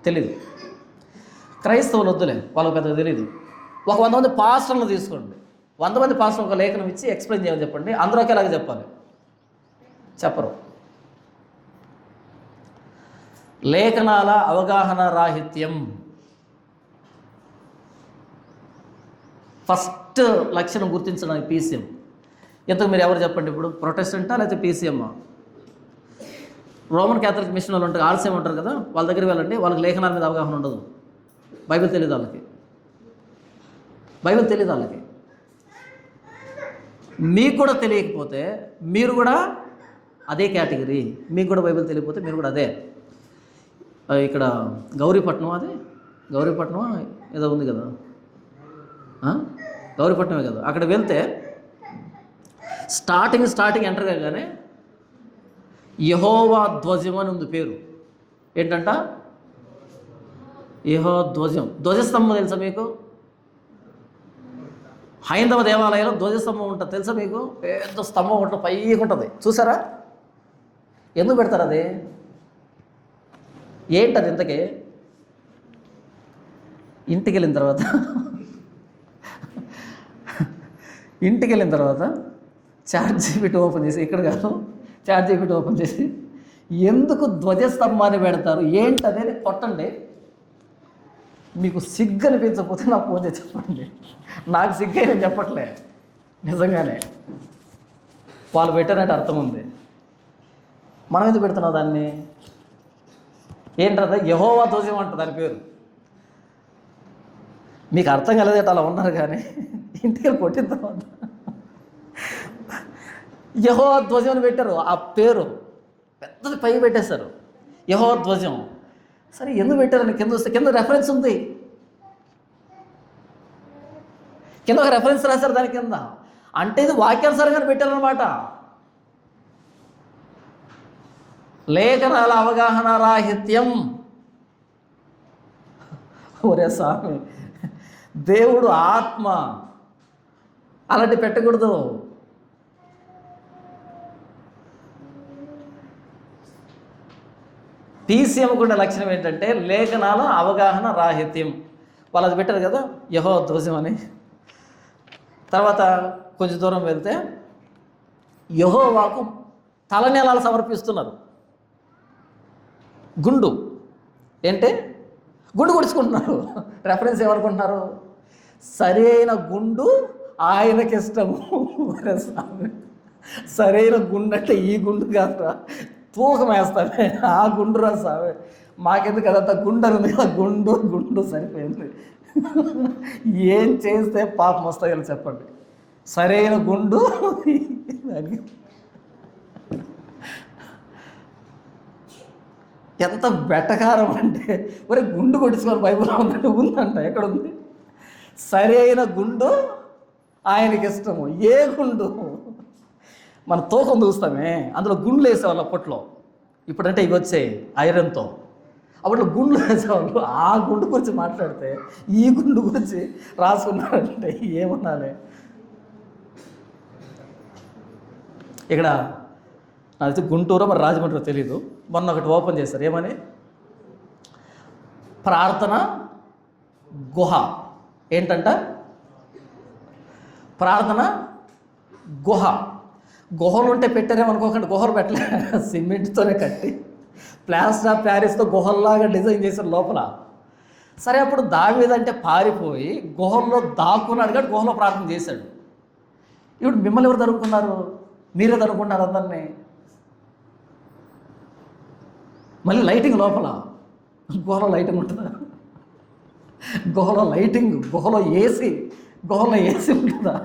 తెలీదు. క్రైస్తవులు వద్దులే, వాళ్ళకి పెద్దగా తెలీదు. ఒక 100 మంది పాస్టర్లు తీసుకోండి, 100 మంది పాస్టర్లు ఒక లేఖనం ఇచ్చి ఎక్స్ప్లెయిన్ చేయమని చెప్పండి, అందరూ ఎలాగ చెప్పాలి? చెప్పరు. లేఖనాల అవగాహన రాహిత్యం ఫస్ట్ లక్షణం గుర్తించడానికి పీసీఎం. ఇంతకు మీరు ఎవరు చెప్పండి ఇప్పుడు? ప్రొటెస్టెంటా లేకపోతే పీసీఎమ్మా? రోమన్ క్యాథలిక్ మిషన్ వాళ్ళు ఉంటారు, ఆర్సీఎం ఉంటారు కదా, వాళ్ళ దగ్గరికి వెళ్ళండి. వాళ్ళకి లేఖనాల మీద అవగాహన ఉండదు. బైబిల్ తెలియదు వాళ్ళకి, బైబిల్ తెలియదు వాళ్ళకి. మీకు కూడా తెలియకపోతే మీరు కూడా అదే కేటగిరీ. మీకు కూడా బైబిల్ తెలియకపోతే మీరు కూడా అదే. ఇక్కడ గౌరీపట్నం, అది గౌరీపట్నం ఏదో ఉంది కదా, గౌరీపట్నమే కదా. అక్కడ వెళ్తే స్టార్టింగ్ ఎంటర్ కాగానే యెహోవా ధ్వజం అని ఉంది పేరు. ఏంటంట? యెహోవా ధ్వజం. ధ్వజస్తంభం తెలుసా మీకు? హైందవ దేవాలయంలో ధ్వజస్తంభం ఉంటుంది తెలుసా మీకు? పెద్ద స్తంభం ఉంటుంది, పైకి ఉంటుంది, చూసారా? ఎందుకు పెడతారు అది? ఏంటది ఇంతకీ? ఇంటికి వెళ్ళిన తర్వాత చాట్ జీపీటీ ఓపెన్ చేసి, ఇక్కడ కాదు, చాట్ జీపీటీ ఓపెన్ చేసి ఎందుకు ధ్వజస్తంభాన్ని పెడతారు ఏంటనేది కొట్టండి. మీకు సిగ్గు అనిపించకపోతే నాకు ఫోన్ చేసి చెప్పండి. నాకు సిగ్గు అయినా చెప్పట్లే, నిజంగానే వాళ్ళు పెట్టారంటే అర్థం ఉంది. మనం ఎందుకు పెడుతున్నాం దాన్ని? ఏంటంటే యెహోవా ధ్వజం అంట దాని పేరు. మీకు అర్థం కలదేట అలా ఉన్నారు, కానీ ఇంటికి కొట్టిన తర్వాత యెహోవా ధ్వజం అని పెట్టారు. ఆ పేరు పెద్దది పై పెట్టేశారు, యెహోవా ధ్వజం. సరే ఎందుకు పెట్టారని కింద వస్తే కింద రెఫరెన్స్ ఉంది, కింద ఒక రెఫరెన్స్ రాశారు దాని కింద. అంటే ఇది వాక్యానుసారంగానే పెట్టారనమాట. లేఖనాల అవగాహన రాహిత్యం. ఒరే స్వామి, దేవుడు ఆత్మ, అలాంటి పెట్టకూడదు. టీసీఎంకు ఉండే లక్షణం ఏంటంటే లేఖనాల అవగాహన రాహిత్యం. వాళ్ళు అది పెట్టారు కదా యెహోవా ధ్వజం అని. తర్వాత కొంచెం దూరం వెళ్తే యెహోవాకు తలనీలాలు సమర్పిస్తున్నారు. గుండు ఏంటే గుండు కొడుచుకుంటున్నారు. రెఫరెన్స్ ఏమనుకుంటున్నారు? సరైన గుండు ఆయనకి ఇష్టము. సరైన గుండు అంటే ఈ గుండు కాదురా, తూకం వేస్తామే ఆ గుండు రా సామె. మాకెందుకు అదంతా గుండు ఉంది కదా, గుండు సరిపోయింది. ఏం చేస్తే పాపం వస్తాయో చెప్పండి. సరైన గుండు ఎంత బెటకారం అంటే, ఒరే గుండు కొట్టించుకొని బైబిల్లో ఉందంటే ఉందంట. ఎక్కడుంది? సరైన గుండు ఆయనకి ఇష్టము. ఏ గుండు? మన తూకం చూస్తామే, అందులో గుండ్లు వేసేవాళ్ళు అప్పట్లో. ఇప్పుడంటే ఇవి వచ్చాయి ఐరన్తో. అప్పట్లో గుండ్లు వేసేవాళ్ళు. ఆ గుండు గురించి మాట్లాడితే ఈ గుండు గురించి రాసుకున్నారంటే ఏమన్నాలే. ఇక్కడ నాకు గుంటూరో మరి రాజమండ్రి తెలీదు, మొన్న ఒకటి ఓపెన్ చేశారు. ఏమని? ప్రార్థన గుహ. ఏంటంట? ప్రార్థన గుహ. గుహలు ఉంటే పెట్టారేమనుకోకండి, గుహలు పెట్టలే, సిమెంట్తోనే కట్టి ప్లాస్టర్ ఆఫ్ ప్యారిస్తో గుహల్లాగా డిజైన్ చేశారు లోపల. సరే, అప్పుడు దావీదంటే పారిపోయి గుహల్లో దాక్కున్నాడు కాబట్టి గుహలో ప్రార్థన చేశాడు. ఇప్పుడు మిమ్మల్ని ఎవరు తరుముకున్నారు? మీరే తరుముకున్నారు అందరినీ. మళ్ళీ లైటింగ్ లోపల. గుహలో లైటింగ్ ఉంటుందా? గుహలో లైటింగ్, గుహలో ఏసీ ఉంటుందా?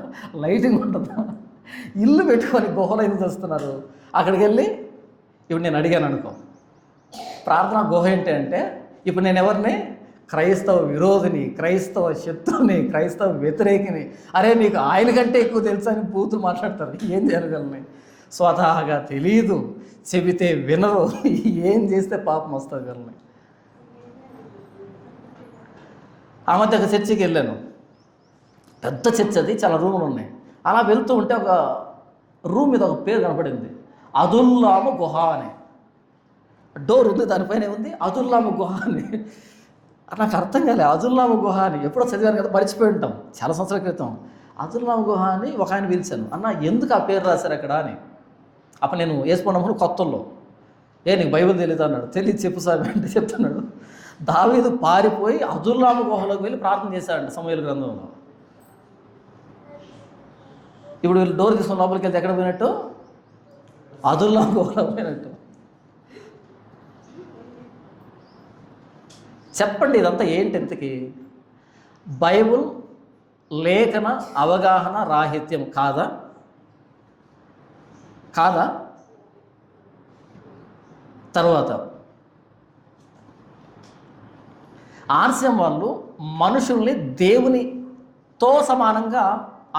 లైటింగ్ ఉంటుందా? ఇల్లు పెట్టుకొని గుహలో ఎందుకు వస్తున్నారు? అక్కడికి వెళ్ళి ఇప్పుడు నేను అడిగాను అనుకో, ప్రార్థన గుహ ఏంటి అంటే, ఇప్పుడు నేను ఎవరిని? క్రైస్తవ విరోధిని, క్రైస్తవ శత్రువుని, క్రైస్తవ వ్యతిరేకిని. అరే నీకు ఆయన కంటే ఎక్కువ తెలుసా అని బూతులు మాట్లాడతారు. ఏం జరగలని స్వతహాగా తెలియదు, చెబితే వినరు. ఏం చేస్తే పాపం వస్తుంది వీళ్ళని. ఆ మధ్య ఒక చర్చికి వెళ్ళాను, పెద్ద చర్చ్, అది చాలా రూములు ఉన్నాయి. అలా వెళ్తూ ఉంటే ఒక రూమ్ మీద ఒక పేరు కనపడింది, అదుల్లాము గుహ అని. డోర్ ఉంది, దానిపైన ఉంది అదుల్లాము గుహ అని. నాకు అర్థం కాలే, అదుల్లాము గుహ అని. ఎప్పుడో చదివాను కదా, మర్చిపోయి ఉంటాం, చాలా సంవత్సరాల క్రితం. అదుల్లాము గుహ అని ఒక ఆయన పిలిచాను. అన్న ఎందుకు ఆ పేరు రాశారు అక్కడ అని. అప్పుడు నేను వేసుకున్నప్పుడు కొత్తల్లో, నీకు బైబిల్ తెలియదు అన్నాడు. తెలియదు, చెప్పు సార్ అంటే చెప్తున్నాడు. దావీదు పారిపోయి అదుల్లాము గుహలోకి వెళ్ళి ప్రార్థన చేశాడంట సమూయేలు గ్రంథంలో. ఇప్పుడు వీళ్ళు డోర్ తీసుకుని లోపలికి వెళ్తే ఎక్కడ పోయినట్టు? అదుల్లాము గుహలో పోయినట్టు. చెప్పండి, ఇదంతా ఏంటి ఇంతకీ? బైబుల్ లేఖన అవగాహన రాహిత్యం కాదా? తర్వాత ఆర్సిఎం వాళ్ళు మనుషుల్ని దేవునితో సమానంగా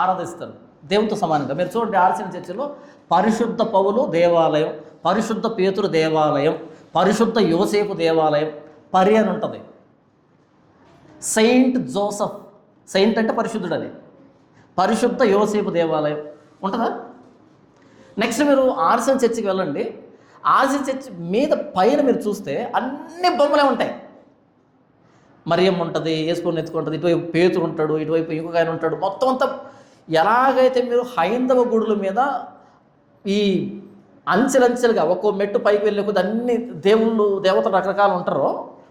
ఆరాధిస్తారు, దేవునితో సమానంగా. మీరు చూడండి, ఆర్సిఎం చర్చిలో పరిశుద్ధ పౌలు దేవాలయం, పరిశుద్ధ పేతురు దేవాలయం, పరిశుద్ధ యోసేపు దేవాలయం, పరి అని ఉంటుంది. సెయింట్ జోసఫ్, సెయింట్ అంటే పరిశుద్ధుడు, అది పరిశుద్ధ యోసేపు దేవాలయం ఉంటుందా? నెక్స్ట్ మీరు ఆర్సిఎం చర్చికి వెళ్ళండి. ఆర్సిఎం చర్చ్ మీద పైన మీరు చూస్తే అన్ని బొమ్మలే ఉంటాయి. మరియమ్మ ఉంటుంది, యేసుప్రభుని ఎత్తుకుంటుంది, ఇటువైపు పేతురు ఉంటాడు, ఇటువైపు ఇంకొక ఆయన ఉంటాడు. మొత్తం అంతా ఎలాగైతే మీరు హైందవ గుడుల మీద ఈ అంచెలంచెలుగా ఒక్కో మెట్టు పైకి వెళ్ళే కొద్ది అన్ని దేవతలు రకరకాలు ఉంటారో,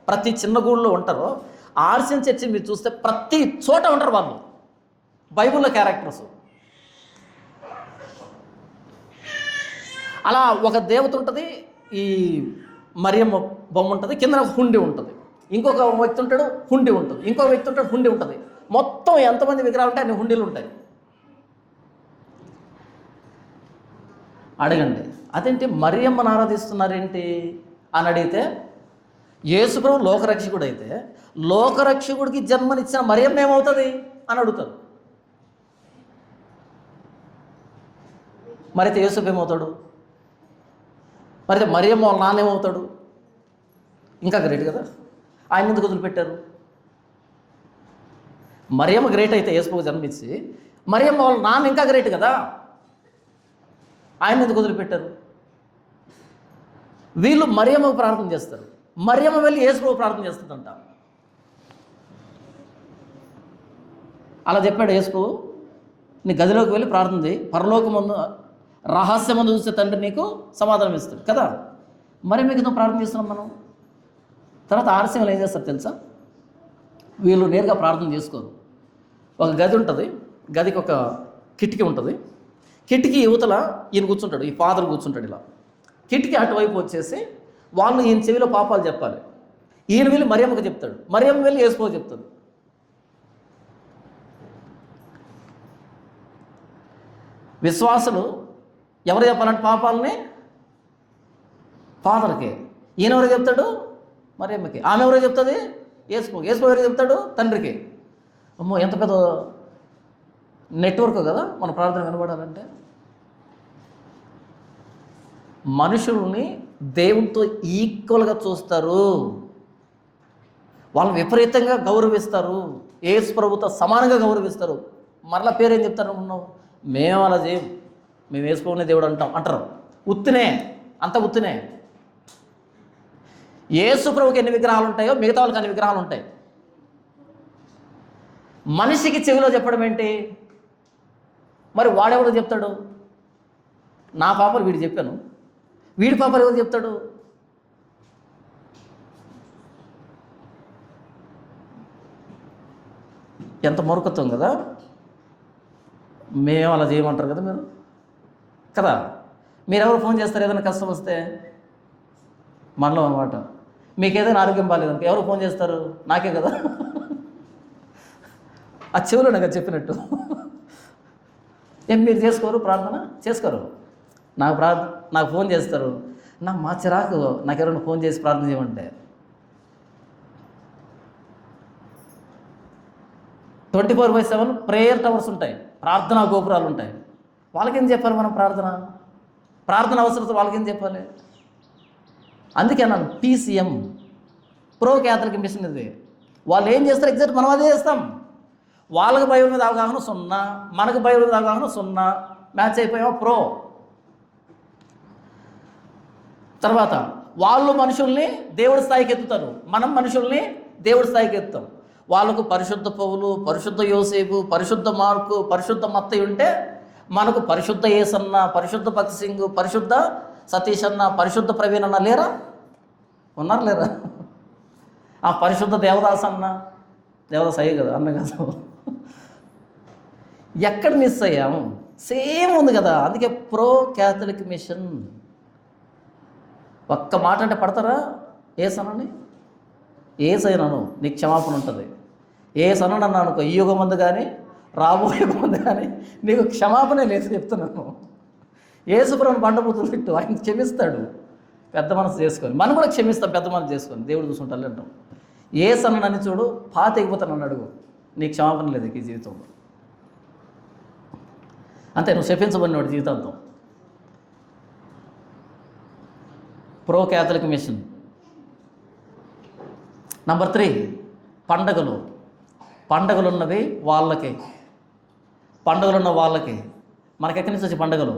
ప్రతి చిన్న గూడులో ఉంటారో, ఆర్సియన్ చర్చి మీరు చూస్తే ప్రతి చోట ఉంటారు వాళ్ళు, బైబిల్లో క్యారెక్టర్స్. అలా ఒక దేవత ఉంటుంది, ఈ మరియమ్మ బొమ్మ ఉంటుంది, కింద హుండి ఉంటుంది, ఇంకొక వ్యక్తి ఉంటాడు హుండి ఉంటుంది, ఇంకొక వ్యక్తి ఉంటాడు హుండి ఉంటుంది. మొత్తం ఎంతమంది విగ్రహాలు ఉంటాయి అన్ని హుండీలు ఉంటాయి. అడగండి, అదేంటి మరియమ్మను ఆరాధిస్తున్నారేంటి అని అడిగితే, యేసుప్రభు లోకరక్షకుడు అయితే లోకరక్షకుడికి జన్మనిచ్చిన మరియమ్మ ఏమవుతుంది అని అడుగుతారు. మరైతే యేసుప్రభు ఏమవుతాడు? మరైతే మరియమ్మ వాళ్ళ నాన్న ఏమవుతాడు? ఇంకా గ్రేట్ కదా. ఆయన ఎందుకు వదిలిపెట్టారు? మరియమ్మ గ్రేట్ అయితే యేసుప్రభు జన్మించి, మరియమ్మ వాళ్ళ నాన్న ఇంకా గ్రేట్ కదా, ఆయన ఎందుకు వదిలిపెట్టారు? వీళ్ళు మరియమ్మకు ప్రార్థన చేస్తారు, మరియమ్మ వెళ్ళి యేసుప్రభు ప్రార్థన చేస్తుందంట. అలా చెప్పాడు యేసుప్రభు, నీ గదిలోకి వెళ్ళి ప్రార్థన చేయి, పరలోకమందు రహస్యమందు చూసే తండ్రి నీకు సమాధానం ఇస్తాడు కదా. మరి మీకు ఎందుకు ప్రార్థన చేస్తున్నాం మనం? తర్వాత ఆలస్యంలో ఏం చేస్తారు తెలుసా? వీళ్ళు నేరుగా ప్రార్థన చేసుకోరు. ఒక గది ఉంటుంది, గదికి ఒక కిటికీ ఉంటుంది, కిటికీ యువతల ఈయన కూర్చుంటాడు, ఈ ఫాదర్ కూర్చుంటాడు. ఇలా కిటికీ అటువైపు వచ్చేసి వాళ్ళు ఈయన చెవిలో పాపాలు చెప్పాలి, ఈయన వెళ్ళి మరియమ్మకు చెప్తాడు, మరియమ్మ వెళ్ళి యేసుప్రభుకు చెప్తాడు. విశ్వాసులు ఎవరు చెప్పాలంటే పాపాలని? ఫాదర్కి. ఈయన ఎవరు చెప్తాడు? మరియమ్మకి. ఆమె ఎవరో చెప్తుంది? యేసుప్రభు. యేసుప్రభు ఎవరు చెప్తాడు? తండ్రికి. అమ్మో, ఎంత పెద్ద నెట్వర్క్ కదా మన ప్రార్థన వినబడాలంటే. మనుషుల్ని దేవునితో ఈక్వల్గా చూస్తారు, వాళ్ళని విపరీతంగా గౌరవిస్తారు, యేసుప్రభుతో సమానంగా గౌరవిస్తారు. మరలా పేరేం చెప్తారు అనుకున్నావు? మేము అలా చేయం, మేము యేసుప్రభునే దేవుడు అంటారు. ఉత్తినే, అంత ఉత్తినే. యేసుప్రభుకి ఎన్ని విగ్రహాలు ఉంటాయో మిగతా వాళ్ళకి అన్ని విగ్రహాలు ఉంటాయి. మనిషికి చెవిలో చెప్పడం ఏంటి? మరి వాడెవడో చెప్తాడు? నా పాపలు వీడు చెప్పాను, వీడి పాపలు ఎవరు చెప్తాడు? ఎంత మూర్ఖత్వం కదా. మేము అలా చేయమంటారు కదా మీరు కదా. మీరెవరు ఫోన్ చేస్తారు ఏదైనా కష్టం వస్తే? మనలో అన్నమాట. మీకు ఏదైనా ఆరోగ్యం బాగాలేదనుకో ఎవరు ఫోన్ చేస్తారు? నాకే కదా. ఆ చెవులో నాకు చెప్పినట్టు. ఏం మీరు చేసుకోరు ప్రార్థన? చేసుకోరు. నాకు ఫోన్ చేస్తారు, నాకు మా చిరాకు నాకు ఎవరైనా ఫోన్ చేసి ప్రార్థన చేయమంటే. 24/7 ప్రేయర్ టవర్స్ ఉంటాయి, ప్రార్థనా గోపురాలు ఉంటాయి. వాళ్ళకేం చెప్పాలి మనం? ప్రార్థన అవసరత వాళ్ళకేం చెప్పాలి? అందుకే అన్నాను PCM, ప్రో క్యాథలిక్ మిషన్. ఇది వాళ్ళు ఏం చేస్తారు ఎగ్జాక్ట్ మనం అదే చేస్తాం. వాళ్ళకి బైబిల్ మీద అవగాహన 0, మనకు బైబిల్ మీద అవగాహన 0, మ్యాచ్ అయిపోయామా ప్రో. తర్వాత వాళ్ళు మనుషుల్ని దేవుడి స్థాయికి ఎత్తుతారు, మనం మనుషుల్ని దేవుడి స్థాయికి ఎత్తుతాం. వాళ్ళకు పరిశుద్ధ పౌలు, పరిశుద్ధ యోసేపు, పరిశుద్ధ మార్కు, పరిశుద్ధ మత్తయి ఉంటే మనకు పరిశుద్ధ యేసన్న, పరిశుద్ధ భక్త్ సింగ్, పరిశుద్ధ సతీష్ అన్న, పరిశుద్ధ ప్రవీణ్ అన్న లేరా? ఉన్నారు లేరా? ఆ పరిశుద్ధ దేవదాస్ అన్న, దేవదాస్ అయ్యే కదా అన్న కాదు. ఎక్కడ మిస్ అయ్యాము? సేమ్ ఉంది కదా. అందుకే ప్రో క్యాథలిక్ మిషన్. ఒక్క మాట అంటే పడతారా? ఏసనని ఏసైనాను నీకు క్షమాపణ ఉంటుంది. ఏసనని అన్నా అనుకో, ఈ యుగం ముందు కానీ రాబోయే యుగం ముందు కానీ నీకు క్షమాపణే లేదు చెప్తున్నాను. యేసుప్రభుని బండబూతులు తిట్టు, ఆయన క్షమిస్తాడు పెద్ద మనసు చేసుకొని. మనం కూడా క్షమిస్తాం పెద్ద మనసు చేసుకొని, దేవుడు చూసుకుంటారు అంటాం. ఏసనని చూడు, పాత ఎగిపోతానని అడుగు, నీకు క్షమాపణ లేదు ఈ జీవితంలో. అంతే, నువ్వు శపించబడినవాడు జీవితాంతం. Pro Catholic machine. నంబర్ 3, పండగలున్నవి వాళ్ళకి. పండుగలున్న వాళ్ళకి. మనకెక్కడి నుంచి వచ్చే పండుగలు?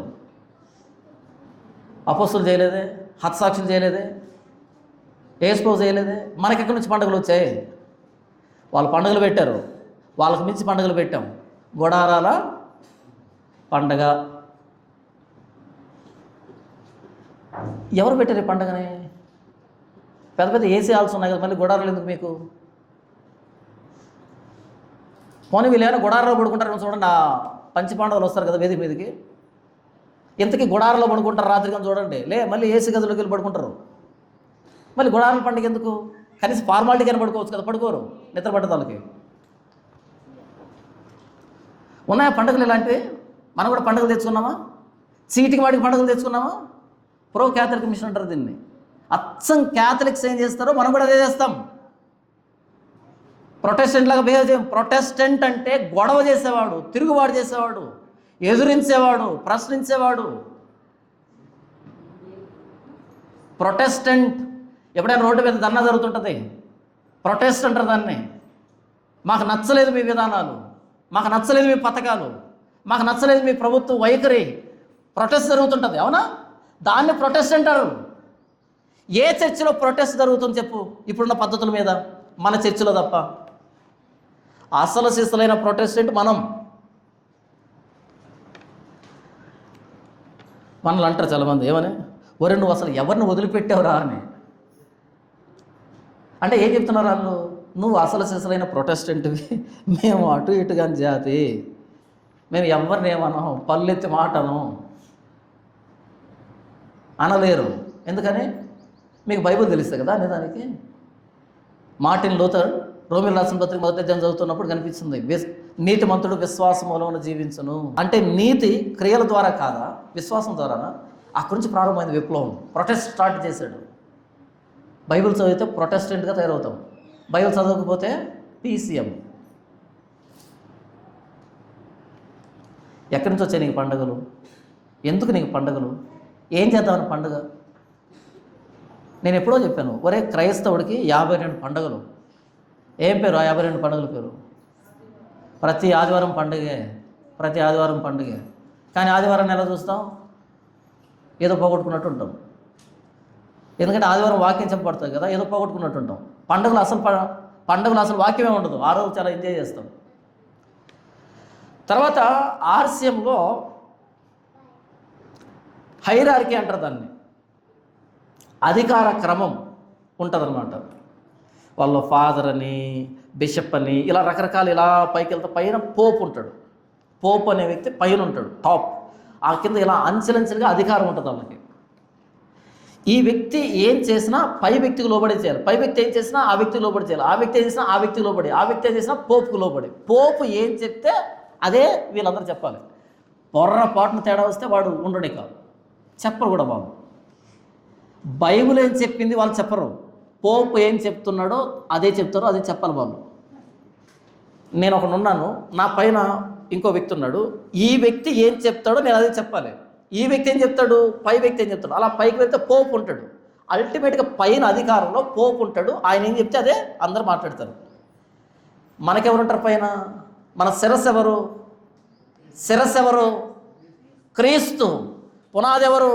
అపోస్తులు చేయలేదే, హతసాక్షులు చేయలేదే, యేసుప్రభు చేయలేదే. మనకెక్కడి నుంచి పండుగలు వచ్చాయి? వాళ్ళు పండుగలు పెట్టారు, వాళ్ళకు మించి పండుగలు పెట్టాం. గుడారాల పండగ. ఎవరు పెట్టారు ఈ పండగని? పెద్ద పెద్ద ఏసీ హాల్స్ ఉన్నాయి కదా, మళ్ళీ గుడారాలు ఎందుకు మీకు? పోనీ వీళ్ళు ఏమైనా గుడారాలో పడుకుంటారు చూడండి, ఆ పంచి పాండవులు వస్తారు కదా వేదిక మీదకి, ఇంతకీ గుడారాలో పడుకుంటారు రాత్రి కానీ చూడండి, మళ్ళీ ఏసీ గదిలోకి వెళ్ళి పడుకుంటారు. మళ్ళీ గుడారాల పండుగ ఎందుకు? కనీసం ఫార్మాలిటీ కానీ పడుకోవచ్చు కదా, పడుకోరు నిద్ర పట్టదాలకి. ఉన్నాయా పండుగలు ఇలాంటివి? మనం కూడా పండుగలు తెచ్చుకున్నామా? చీటికి వాటికి పండుగలు తెచ్చుకున్నామా? ప్రో క్యాథలిక్ మిషన్ అంటారు దీన్ని. అచ్చం క్యాథలిక్స్ ఏం చేస్తారో మనం కూడా అదే చేస్తాం. ప్రొటెస్టెంట్ లాగా బిహేవ్ చేయం. ప్రొటెస్టెంట్ అంటే గొడవ చేసేవాడు, తిరుగుబాటు చేసేవాడు, ఎదురించేవాడు, ప్రశ్నించేవాడు. ప్రొటెస్టెంట్ ఎప్పుడైనా రోడ్డు మీద ధర్నా జరుగుతుంటుంది, ప్రొటెస్ట్ అంటారు దాన్ని. మాకు నచ్చలేదు మీ విధానాలు, మాకు నచ్చలేదు మీ పథకాలు, మాకు నచ్చలేదు మీ ప్రభుత్వ వైఖరి, ప్రొటెస్ట్ జరుగుతుంటుంది. అవునా? దాన్ని ప్రొటెస్ట్ అంటారు. ఏ చర్చిలో ప్రొటెస్ట్ జరుగుతుంది చెప్పు ఇప్పుడున్న పద్ధతుల మీద? మన చర్చిలో తప్ప. అసలు శిస్తులైన ప్రొటెస్టెంట్ మనం. మనల్ని అంటారు చాలామంది, ఏమని? ఒరే నువ్వు అసలు ఎవరిని వదిలిపెట్టావురా అని. అంటే ఏం చెప్తున్నారు వాళ్ళు? నువ్వు అసలు శిస్తులైన ప్రొటెస్టెంట్వి, మేము అటు ఇటు కాని జాతి, మేము ఎవరిని ఏమనం, పల్లెత్తి మాటను అనలేరు. ఎందుకని? మీకు బైబిల్ తెలిస్తే కదా అనేదానికి. మార్టిన్ లూథర్ రోమిల్ రాసిన పత్రిక 1వ అధ్యాయం చదువుతున్నప్పుడు కనిపిస్తుంది, నీతిమంతుడు విశ్వాసం మూలమున జీవించును. అంటే నీతి క్రియల ద్వారా కాదా, విశ్వాసం ద్వారానా? అక్కడి నుంచి ప్రారంభమైంది విప్లవం. ప్రొటెస్ట్ స్టార్ట్ చేశాడు. బైబిల్ చదివితే ప్రొటెస్టెంట్గా తయారవుతాం, బైబిల్ చదవకపోతే పీసీఎం. ఎక్కడి నుంచి వచ్చాయి నీకు పండుగలు? ఎందుకు నీకు పండుగలు? ఏం చేద్దామని పండుగ? నేను ఎప్పుడో చెప్పాను, ఒరే క్రైస్తవుడికి 52 పండుగలు. ఏం పేరు ఆ 52 పండుగల పేరు? ప్రతి ఆదివారం పండుగే, ప్రతి ఆదివారం పండుగే. కానీ ఆదివారాన్ని ఎలా చూస్తాం? ఏదో పోగొట్టుకున్నట్టు ఉంటాం. ఎందుకంటే ఆదివారం వాక్యం చెప్పబడుతుంది కదా, ఏదో పోగొట్టుకున్నట్టు ఉంటాం. పండుగలు అసలు వాక్యమే ఉండదు. ఆ రోజు చాలా ఎంజాయ్ చేస్తాం. తర్వాత ఆర్సీఎంలో హైరార్కీ అంటారు దాన్ని, అధికార క్రమం ఉంటుందన్నమాట. వాళ్ళు ఫాదర్ అని, బిషప్ అని, ఇలా రకరకాల ఇలా పైకి వెళ్తే పైన పోప్ ఉంటాడు. పోప్ అనే వ్యక్తి పైన ఉంటాడు, టాప్. ఆ కింద ఇలా అంచెలంచెలుగా అధికారం ఉంటుంది వాళ్ళకి. ఈ వ్యక్తి ఏం చేసినా పై వ్యక్తికి లోబడి చేయాలి, పై వ్యక్తి ఏం చేసినా ఆ వ్యక్తికి లోబడి చేయాలి, ఆ వ్యక్తి ఏం చేసినా ఆ వ్యక్తికి లోబడి, ఆ వ్యక్తి ఏం చేసినా పోపుకు లోబడి. పోపు ఏం చెప్తే అదే వీళ్ళందరూ చెప్పాలి. పొర్రపాటును తేడా వస్తే వాడు ఉండడే కాదు, చెప్పరు కూడా వాళ్ళు. బైబిల్ ఏం చెప్పింది వాళ్ళు చెప్పరు, పోపు ఏం చెప్తున్నాడో అదే చెప్తారో అదే చెప్పాలి వాళ్ళు. నేను ఒకడు ఉన్నాను, నా పైన ఇంకో వ్యక్తి ఉన్నాడు, ఈ వ్యక్తి ఏం చెప్తాడో నేను అదే చెప్పాలి. ఈ వ్యక్తి ఏం చెప్తాడు, పై వ్యక్తి ఏం చెప్తాడు. అలా పైకి వెళ్తే పోపు ఉంటాడు. అల్టిమేట్గా పైన అధికారంలో పోపు ఉంటాడు. ఆయన ఏం చెప్తే అదే అందరూ మాట్లాడతారు. మనకెవరుంటారు పైన? మన శిరస్సు ఎవరు? శిరస్సు ఎవరు? క్రీస్తు. పునాది ఎవరు?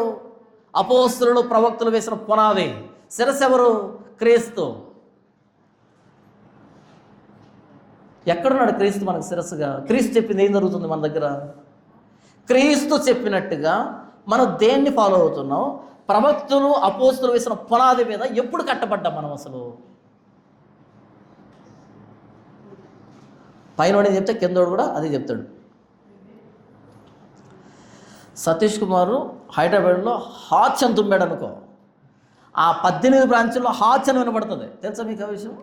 అపోస్తలులు ప్రవక్తలు వేసిన పునాది. శిరస్సు ఎవరు? క్రీస్తు. ఎక్కడున్నాడు క్రీస్తు మనకు శిరస్సుగా? క్రీస్తు చెప్పింది ఏం జరుగుతుంది మన దగ్గర? క్రీస్తు చెప్పినట్టుగా మనం దేన్ని ఫాలో అవుతున్నాం? ప్రవక్తలు అపోస్తలులు వేసిన పునాది మీద ఎప్పుడు కట్టబడ్డాం మనం అసలు? పైన చెప్తే కిందోడు కూడా అదే చెప్తాడు. సతీష్ కుమార్ హైదరాబాద్లో హాచ్ అని తుమ్మాడు అనుకో, ఆ 18 బ్రాంచుల్లో హాచ్ అని వినపడుతుంది. తెలుసా మీకు ఆ విషయం?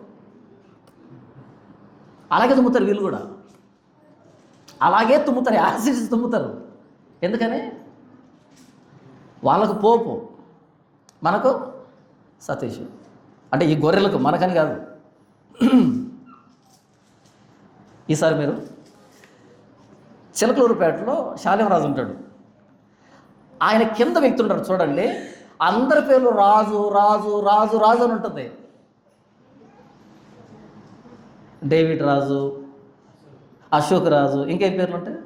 అలాగే తుమ్ముతారు వీళ్ళు కూడా, అలాగే తుమ్ముతారు, యాసిడ్స్ తుమ్ముతారు. ఎందుకని? వాళ్ళకు పోపు, మనకు సతీష్. అంటే ఈ గొర్రెలకు, మనకని కాదు. ఈసారి మీరు చిలకలూరుపేటలో శాలిమరాజు ఉంటాడు, ఆయన కింద వ్యక్తి ఉంటారు చూడండి, అందరి పేర్లు రాజు రాజు రాజు రాజు అని ఉంటుంది. డేవిడ్ రాజు, అశోక్ రాజు, ఇంకేం పేర్లు ఉంటాయి?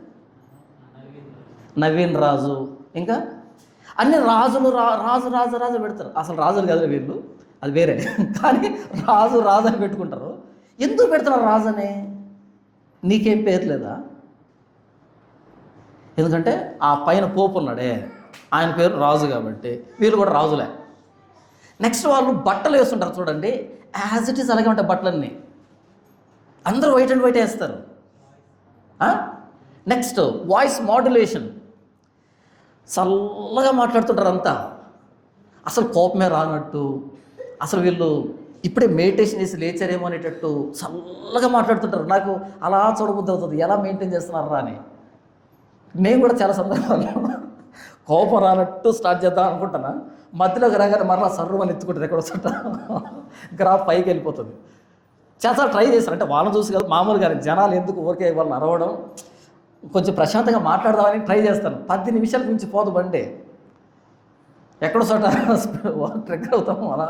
నవీన్ రాజు, ఇంకా అన్ని రాజులు రాజు రాజు రాజు పెడతారు. అసలు రాజులు కాదు వీళ్ళు, అది వేరే. కానీ రాజు రాజు అని పెట్టుకుంటారు. ఎందుకు పెడుతున్నారు రాజని? నీకేం పేరు లేదా? ఎందుకంటే ఆ పైన పోపు ఉన్నాడే, ఆయన పేరు రాజు కాబట్టి వీళ్ళు కూడా రాజులే. నెక్స్ట్ వాళ్ళు బట్టలు వేస్తుంటారు చూడండి, యాజ్ ఇట్ ఈస్ అలాగే ఉంటాయి బట్టలన్నీ. అందరూ వైట్ అండ్ వైట్ వేస్తారు. నెక్స్ట్ వాయిస్ మాడ్యులేషన్, చల్లగా మాట్లాడుతుంటారు అంతా, అసలు కోపమే రానట్టు, అసలు వీళ్ళు ఇప్పుడే మెడిటేషన్ చేసి లేచారేమో అనేటట్టు చల్లగా మాట్లాడుతుంటారు. నాకు అలా చూడబుద్ధి అవుతుంది, ఎలా మెయింటైన్ చేస్తున్నారా అని. నేను కూడా చాలా సందర్భాల్లో కోపం రానట్టు స్టార్ట్ చేద్దాం అనుకుంటున్నా, మధ్యలోకి రాగానే మరలా సర్రు అని ఎత్తుకుంటుంది, ఎక్కడ వస్తుంటా గ్రాఫ్ పైకి వెళ్ళిపోతుంది. చాలా ట్రై చేశారు, అంటే వాళ్ళని చూసి కదా, మామూలుగా జనాలు ఎందుకు ఊరికే వాళ్ళని అరవడం, కొంచెం ప్రశాంతంగా మాట్లాడదామని ట్రై చేస్తాను. 10 నిమిషాల నుంచి పోదు బండి, ఎక్కడో చోట ట్రిగ్గర్ అవుతాము అలా.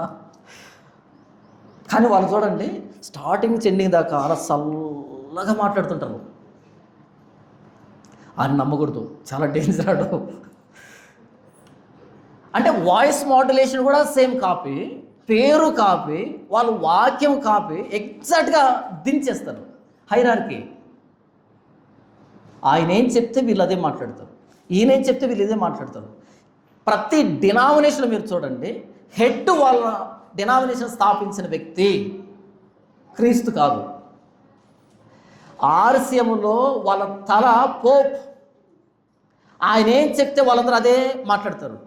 కానీ వాళ్ళు చూడండి స్టార్టింగ్ ఎండింగ్ దాకా అలా చల్లగా మాట్లాడుతుంటారు. ఆయన నమ్మకూడదు, చాలా డేంజర్ ఆడు. అంటే వాయిస్ మాడ్యులేషన్ కూడా సేమ్ కాపీ, పేరు కాపీ, వాళ్ళు వాక్యం కాపీ, ఎగ్జాక్ట్గా దించేస్తారు హైరార్కీ. ఆయన ఏం చెప్తే వీళ్ళు అదే మాట్లాడతారు, ఈయన ఏం చెప్తే వీళ్ళు ఇదే మాట్లాడతారు. ప్రతి డినామినేషన్ మీరు చూడండి, హెడ్ వాళ్ళ డినామినేషన్ స్థాపించిన వ్యక్తి క్రీస్తు కాదు. ఆర్సిఎంలో వాళ్ళ తల పోప్, ఆయన ఏం చెప్తే వాళ్ళందరూ అదే మాట్లాడతారు.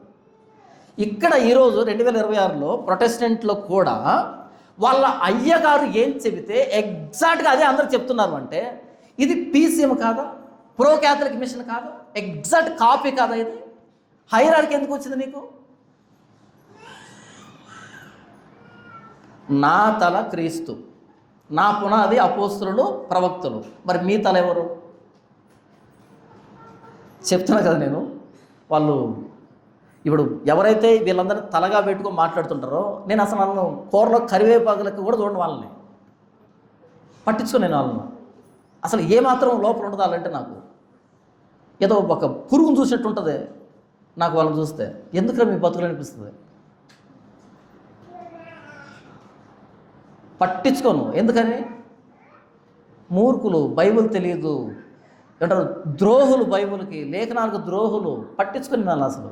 ఇక్కడ ఈరోజు 2026లో ప్రొటెస్టెంట్లో కూడా వాళ్ళ అయ్యగారు ఏం చెబితే ఎగ్జాక్ట్గా అదే అందరూ చెప్తున్నారు. అంటే ఇది పీసీఎం కాదా, ప్రో క్యాథలిక్ మిషన్ కాదా, ఎగ్జాక్ట్ కాపీ కాదా? ఇది హైరార్కీ ఎందుకు వచ్చింది నీకు? నా తల క్రీస్తు, నా పునాది అపోస్తలులు ప్రవక్తలు, మరి మీ తల ఎవరు? చెప్తున్నా కదా నేను. వాళ్ళు ఇప్పుడు ఎవరైతే వీళ్ళందరినీ తలగా పెట్టుకొని మాట్లాడుతుంటారో, నేను అసలు వాళ్ళను కూరలో కరివేపాకులకు కూడా చూడండి, వాళ్ళని పట్టించుకో. నేను వాళ్ళను అసలు ఏమాత్రం లోపల ఉండదు వాళ్ళంటే, నాకు ఏదో ఒక పురుగును చూసినట్టు ఉంటుంది నాకు వాళ్ళని చూస్తే. ఎందుకు మీ బతుకులు అనిపిస్తుంది, పట్టించుకోను. ఎందుకని? మూర్ఖులు, బైబిల్ తెలియదు అంటారు, ద్రోహులు, బైబిల్కి లేఖనాలకు ద్రోహులు, పట్టించుకొని వాళ్ళు అసలు.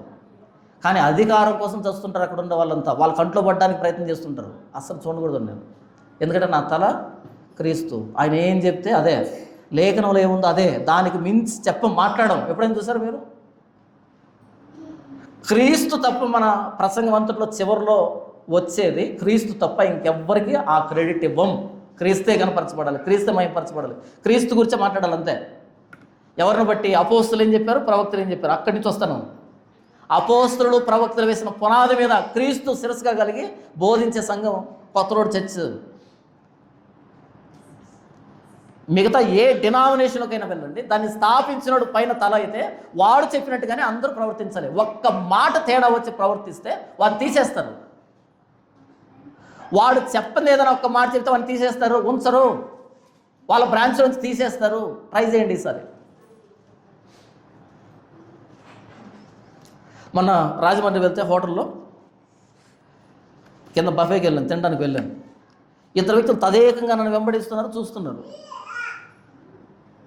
కానీ అధికారం కోసం చస్తుంటారు అక్కడ ఉన్న వాళ్ళంతా, వాళ్ళ కంట్లో పడడానికి ప్రయత్నం చేస్తుంటారు. అస్సలు చూడకూడదు నేను, ఎందుకంటే నా తల క్రీస్తు, ఆయన ఏం చెప్తే అదే, లేఖనంలో ఏముందో అదే, దానికి మించి మాట్లాడడం. ఎప్పుడైనా చూసారు మీరు? క్రీస్తు తప్ప మన ప్రసంగం అంతట్లో చివరిలో వచ్చేది క్రీస్తు తప్ప ఇంకెవ్వరికి ఆ క్రెడిట్ ఇవ్వం. క్రీస్తే కనపరచబడాలి, క్రీస్తే మహిమపరచబడాలి, క్రీస్తు గురించి మాట్లాడాలి అంతే. ఎవరిని బట్టి? అపోస్తులు ఏం చెప్పారు, ప్రవక్తలు ఏం చెప్పారు, అక్కడి నుంచి వస్తాను. అపోస్తులు ప్రవక్తలు వేసిన పునాది మీద క్రీస్తు శిరస్సుగా కలిగి బోధించే సంఘం కొత్త రోడ్ చర్చ్. మిగతా ఏ డినామినేషన్కైనా వెళ్ళండి, దాన్ని స్థాపించినోడు పైన తల అయితే వాడు చెప్పినట్టుగానే అందరూ ప్రవర్తించాలి. ఒక్క మాట తేడా వచ్చి ప్రవర్తిస్తే వాడు తీసేస్తారు. వాడు చెప్పని ఏదైనా ఒక్క మాట చెప్తే వాడిని తీసేస్తారు, ఉంచరు, వాళ్ళ బ్రాంచ్ నుంచి తీసేస్తారు. ట్రై చేయండి ఈసారి. మొన్న రాజమండ్రి వెళ్తే హోటల్లో కింద బఫేకి వెళ్ళాను, తినడానికి వెళ్ళాను. 2 వ్యక్తులు తదేకంగా నన్ను వెంబడిస్తున్నారు, చూస్తున్నారు.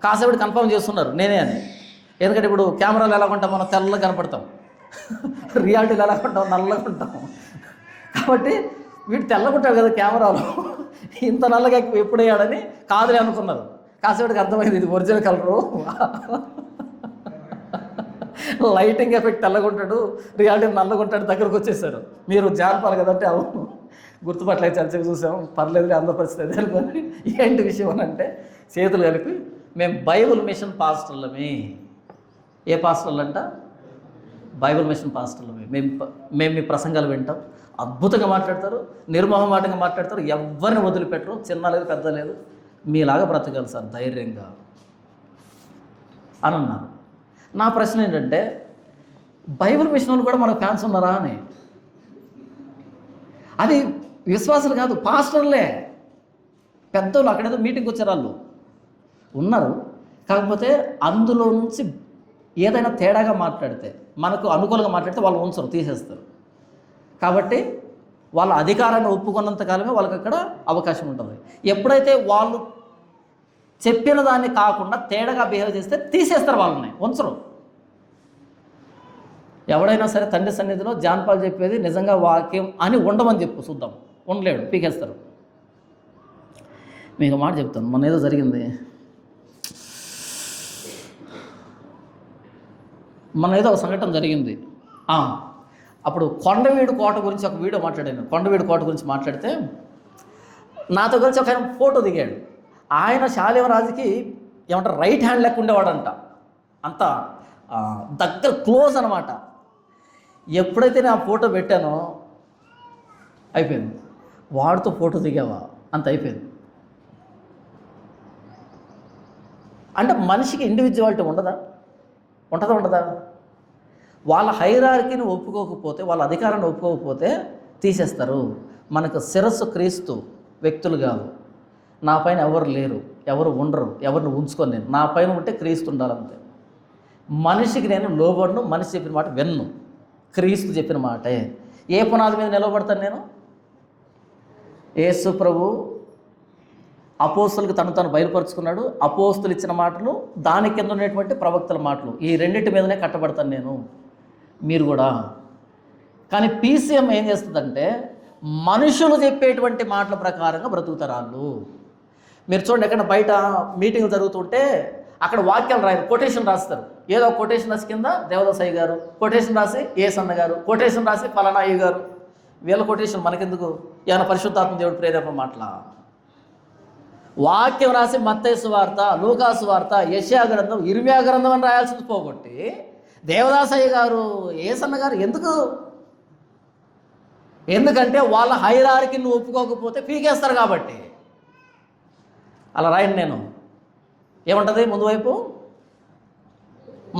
కాసేపటి కన్ఫర్మ్ చేస్తున్నారు నేనే అని. ఎందుకంటే ఇప్పుడు కెమెరాలు ఎలా ఉంటాం, మనం తెల్లగా కనపడతాం, రియాలిటీలు ఎలా ఉంటాం, నల్లగా ఉంటాం. కాబట్టి వీడు తెల్లగుంటాడు కదా కెమెరాలో, ఇంత నల్లగా ఎప్పుడయ్యాడని కాదులే అనుకున్నారు. కాసేపటికి అర్థమైంది ఇది ఒరిజినల్ కలరు, లైటింగ్ ఎఫెక్ట్ తెల్లగుంటాడు, రియాలిటీ నల్లగుంటాడు. దగ్గరకు వచ్చేసారు. మీరు జానపాలి కదంటే అవును గుర్తుపట్టలేదు, చర్చకు చూసాం, పర్లేదు అందరి పరిస్థితి అనుకోని. ఏంటి విషయం అని అంటే చేతులు కలిపి, మేము బైబుల్ మిషన్ పాస్టర్లమే. ఏ పాస్టర్లు అంట? బైబుల్ మిషన్ పాస్టర్లమే. మేము మీ ప్రసంగాలు వింటాం, అద్భుతంగా మాట్లాడతారు, నిర్మోహమాటంగా మాట్లాడతారు, ఎవరిని వదిలిపెట్టరు, చిన్న లేదు పెద్ద లేదు, మీలాగా బ్రతకాలి సార్ ధైర్యంగా అని అన్నారు. నా ప్రశ్న ఏంటంటే, బైబిల్ మిషన్ వాళ్ళు కూడా మనకు ఫ్యాన్స్ ఉన్నారా అని. అది విశ్వాసులు కాదు, పాస్టర్లే, పెద్దోళ్ళు. అక్కడేదో మీటింగ్కి వచ్చారు, వాళ్ళు ఉన్నారు. కాకపోతే అందులో నుంచి ఏదైనా తేడాగా మాట్లాడితే, మనకు అనుకూలంగా మాట్లాడితే వాళ్ళు ఉంచరు, తీసేస్తారు. కాబట్టి వాళ్ళ అధికారాన్ని ఒప్పుకున్నంత కాలమే వాళ్ళకి అక్కడ అవకాశం ఉంటుంది. ఎప్పుడైతే వాళ్ళు చెప్పిన దాన్ని కాకుండా తేడాగా బిహేవ్ చేస్తే తీసేస్తారు, వాళ్ళని ఉంచరు. ఎవడైనా సరే తండ్రి సన్నిధిలో జాన్పాల్ చెప్పేది నిజంగా వాక్యం అని ఉండమని చెప్పు, చూద్దాం. ఉండలేడు, పీకేస్తారు. మీకు మాట చెప్తాను, మొన్న ఏదో జరిగింది. మొన్న ఏదో ఒక సంఘటన జరిగింది. అప్పుడు కొండవీడు కోట గురించి ఒక వీడియో మాట్లాడాను. కొండవీడు కోట గురించి మాట్లాడితే నాతో కలిసి ఒక ఆయన ఫోటో దిగాడు. ఆయన శాలివరాజుకి ఏమంటారు రైట్ హ్యాండ్ లెక్క ఉండేవాడంట, అంత దగ్గర క్లోజ్ అనమాట. ఎప్పుడైతే నేను ఆ ఫోటో పెట్టానో అయిపోయింది. వాడితో ఫోటో దిగావా అంత అయిపోయింది. అంటే మనిషికి ఇండివిజువాలిటీ ఉంటుందా? ఉండదా? వాళ్ళ హైరార్కీని ఒప్పుకోకపోతే, వాళ్ళ అధికారాన్ని ఒప్పుకోకపోతే తీసేస్తారు. మనకు శిరస్సు క్రీస్తు, వ్యక్తులు కాదు. నా పైన ఎవరు లేరు, ఎవరు ఉండరు, ఎవరిని ఉంచుకొని నేను నా పైన ఉంటే క్రీస్తు ఉండాలంతే. మనిషికి నేను లోబడను, మనిషి చెప్పిన మాట విన్ను, క్రీస్తు చెప్పిన మాటే. ఏ పునాది మీద నిలబడతాను నేను? యేసు ప్రభు అపోస్తులకు తను బయలుపరుచుకున్నాడు. అపోస్తులు ఇచ్చిన మాటలు, దాని కింద ఉన్నటువంటి ప్రవక్తల మాటలు, ఈ రెండింటి మీదనే కట్టబడతాను నేను, మీరు కూడా. కానీ పీసీఎం ఏం చేస్తుందంటే మనుషులు చెప్పేటువంటి మాటల ప్రకారంగా బ్రతుకుతారు వాళ్ళు. మీరు చూడండి, ఎక్కడ బయట మీటింగ్ జరుగుతుంటే అక్కడ వాక్యాలు రాయరు, కొటేషన్ రాస్తారు. ఏదో కొటేషన్ రాసి కింద దేవదాస్ అయ్య గారు, కొటేషన్ రాసి ఏసన్న గారు, కొటేషన్ రాసి ఫలానా అయ్య గారు. వీళ్ళ కొటేషన్ మనకెందుకు? ఏమైనా పరిశుద్ధాత్మ దేవుడు ప్రేరేపణ మాటలా? వాక్యం రాసి మత్తయి సువార్త, లూకా సువార్త, యెషయా గ్రంథం, ఇర్మీయా గ్రంథం అని రాయాల్సింది పోగొట్టి దేవదాసయ్య గారు, ఏసన్న గారు ఎందుకు? ఎందుకంటే వాళ్ళ హైరార్కీని ఒప్పుకోకపోతే పీకేస్తారు కాబట్టి. అలా రాయండి. నేను ఏముంటుంది ముందు వైపు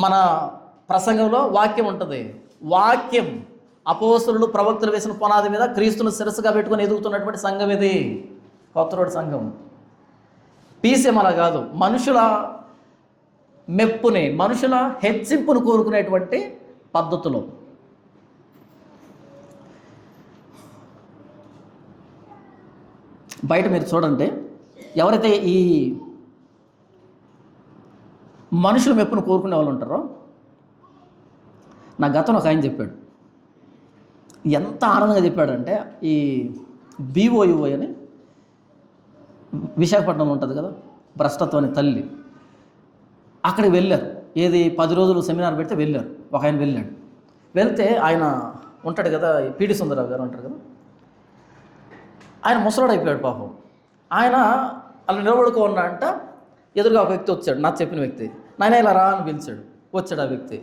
మన ప్రసంగంలో వాక్యం ఉంటుంది. వాక్యం అపోస్తలులు ప్రవక్తలు వేసిన పునాది మీద క్రీస్తును శిరస్సుగా పెట్టుకుని ఎదుగుతున్నటువంటి సంఘం ఇది, కొత్త రోడ్ సంఘం. పీసీఎం అలా కాదు, మనుషుల మెప్పుని, మనుషుల హెచ్చింపును కోరుకునేటువంటి పద్ధతులు. బయట మీరు చూడండి, ఎవరైతే ఈ మనుషుల మెప్పును కోరుకునే వాళ్ళు ఉంటారో, నా గతంలో ఒక ఆయన చెప్పాడు, ఎంత ఆనందంగా చెప్పాడంటే, ఈ బీఓయుఓ అని విశాఖపట్నంలో ఉంటుంది కదా, భ్రష్టత్వాన్ని తల్లి, అక్కడికి వెళ్ళారు. ఏది 10 రోజులు సెమినార్ పెడితే వెళ్ళారు. ఒక ఆయన వెళ్ళాడు. వెళ్తే ఆయన ఉంటాడు కదా, పీడి సుందరరావు గారు ఉంటారు కదా, ఆయన ముసలాడు అయిపోయాడు పాపం. ఆయన అలా నిలబడుకోన్నా అంట, ఎదురుగా ఒక వ్యక్తి వచ్చాడు, నాకు చెప్పిన వ్యక్తి. నాయన ఇలా రా అని పిలిచాడు. వచ్చాడు ఆ వ్యక్తి.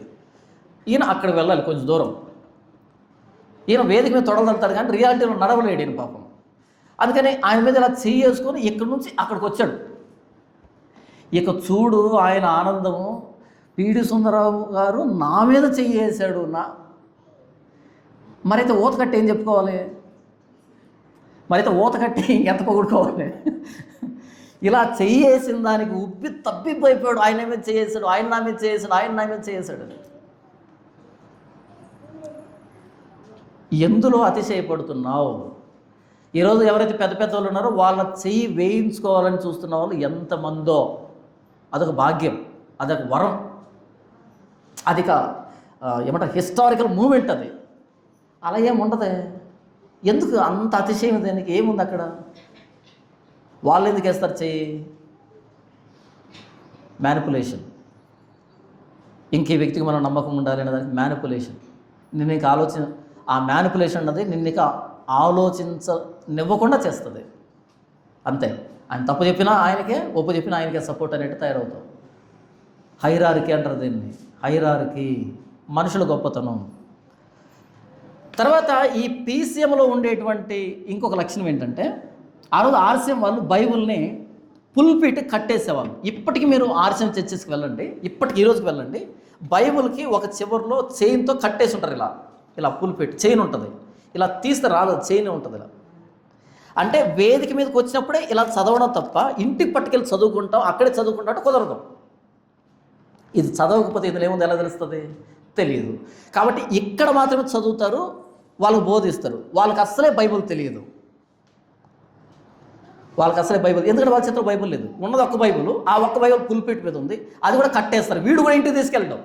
ఈయన అక్కడికి వెళ్ళాలి కొంచెం దూరం. ఈయన వేదిక మీద తొడగలుగుతాడు కానీ రియాలిటీలో నడవలేడు ఈయన పాపం. అందుకని ఆయన మీద ఇలా చేసుకొని ఇక్కడి నుంచి అక్కడికి వచ్చాడు. ఇక చూడు ఆయన ఆనందము, పీడి సుందరరావు గారు నా మీద చెయ్యేశాడు. మరైతే ఊత కట్టి ఏం చెప్పుకోవాలి? మరైతే ఊత కట్టి ఎంత పొగుడుకోవాలి? ఇలా చెయ్యేసిన దానికి ఉబ్బి తబ్బిబ్బైపోయాడు. ఆయన మీద చేసాడు, ఆయన నా మీద చేసాడు, ఆయన నా మీద చేసాడు. ఎందులో అతిశయపడుతున్నావు? ఈరోజు ఎవరైతే పెద్ద పెద్ద వాళ్ళు ఉన్నారో వాళ్ళ చెయ్యి వేయించుకోవాలని చూస్తున్న వాళ్ళు ఎంతమందో. అదొక భాగ్యం, అదొక వరం, అది ఏమంటారు హిస్టారికల్ మూమెంట్ అది. అలా ఏముండదే. ఎందుకు అంత అతిశయం? దానికి ఏముంది అక్కడ? వాళ్ళు ఎందుకు వేస్తారు చెయ్యి? మ్యానిపులేషన్. ఇంక ఈ వ్యక్తికి మనం నమ్మకం ఉండాలి అనే దానికి మ్యానిపులేషన్. నిన్ను ఇంకా ఆ మ్యానిపులేషన్ అన్నది నిన్ను ఇక ఆలోచించనివ్వకుండా చేస్తుంది. అంతే. ఆయన తప్పు చెప్పినా ఆయనకే, ఒప్పు చెప్పినా ఆయనకే సపోర్ట్ అనేట్టు తయారవుతావు. హైరార్కీ అంటారు దీన్ని, హైరార్కీ, మనుషుల గొప్పతనం. తర్వాత ఈ పీసీఎంలో ఉండేటువంటి ఇంకొక లక్షణం ఏంటంటే, ఆ రోజు ఆర్సీఎం వాళ్ళు బైబుల్ని పుల్పిట్ కట్టేసేవాళ్ళు. ఇప్పటికీ మీరు ఆర్సీఎం చర్చెస్కి వెళ్ళండి, ఇప్పటికి ఈరోజుకి వెళ్ళండి, బైబుల్కి ఒక చివరిలో చైన్తో కట్టేసి ఉంటారు. ఇలా ఇలా పుల్పిట్ చైన్ ఉంటుంది, ఇలా తీస్తే రాదు, చైన్ ఉంటుంది ఇలా. అంటే వేదిక మీదకి వచ్చినప్పుడే ఇలా చదవడం తప్ప ఇంటికి పట్టుకెళ్ళి చదువుకుంటాం, అక్కడే చదువుకుంటాం కుదరదు. ఇది చదవకపోతే ఇందులో ఏముంది ఎలా తెలుస్తుంది? తెలియదు. కాబట్టి ఇక్కడ మాత్రమే చదువుతారు, వాళ్ళకు బోధిస్తారు. వాళ్ళకి అస్సలే బైబిల్ తెలియదు. ఎందుకంటే వాళ్ళ చేతిలో బైబిల్ లేదు. ఉన్నది ఒక్క బైబిల్. ఆ ఒక్క బైబిల్ పుల్పిట్ మీద ఉంది. అది కూడా కట్టేస్తారు. వీడు కూడా ఇంటికి తీసుకెళ్ళడం.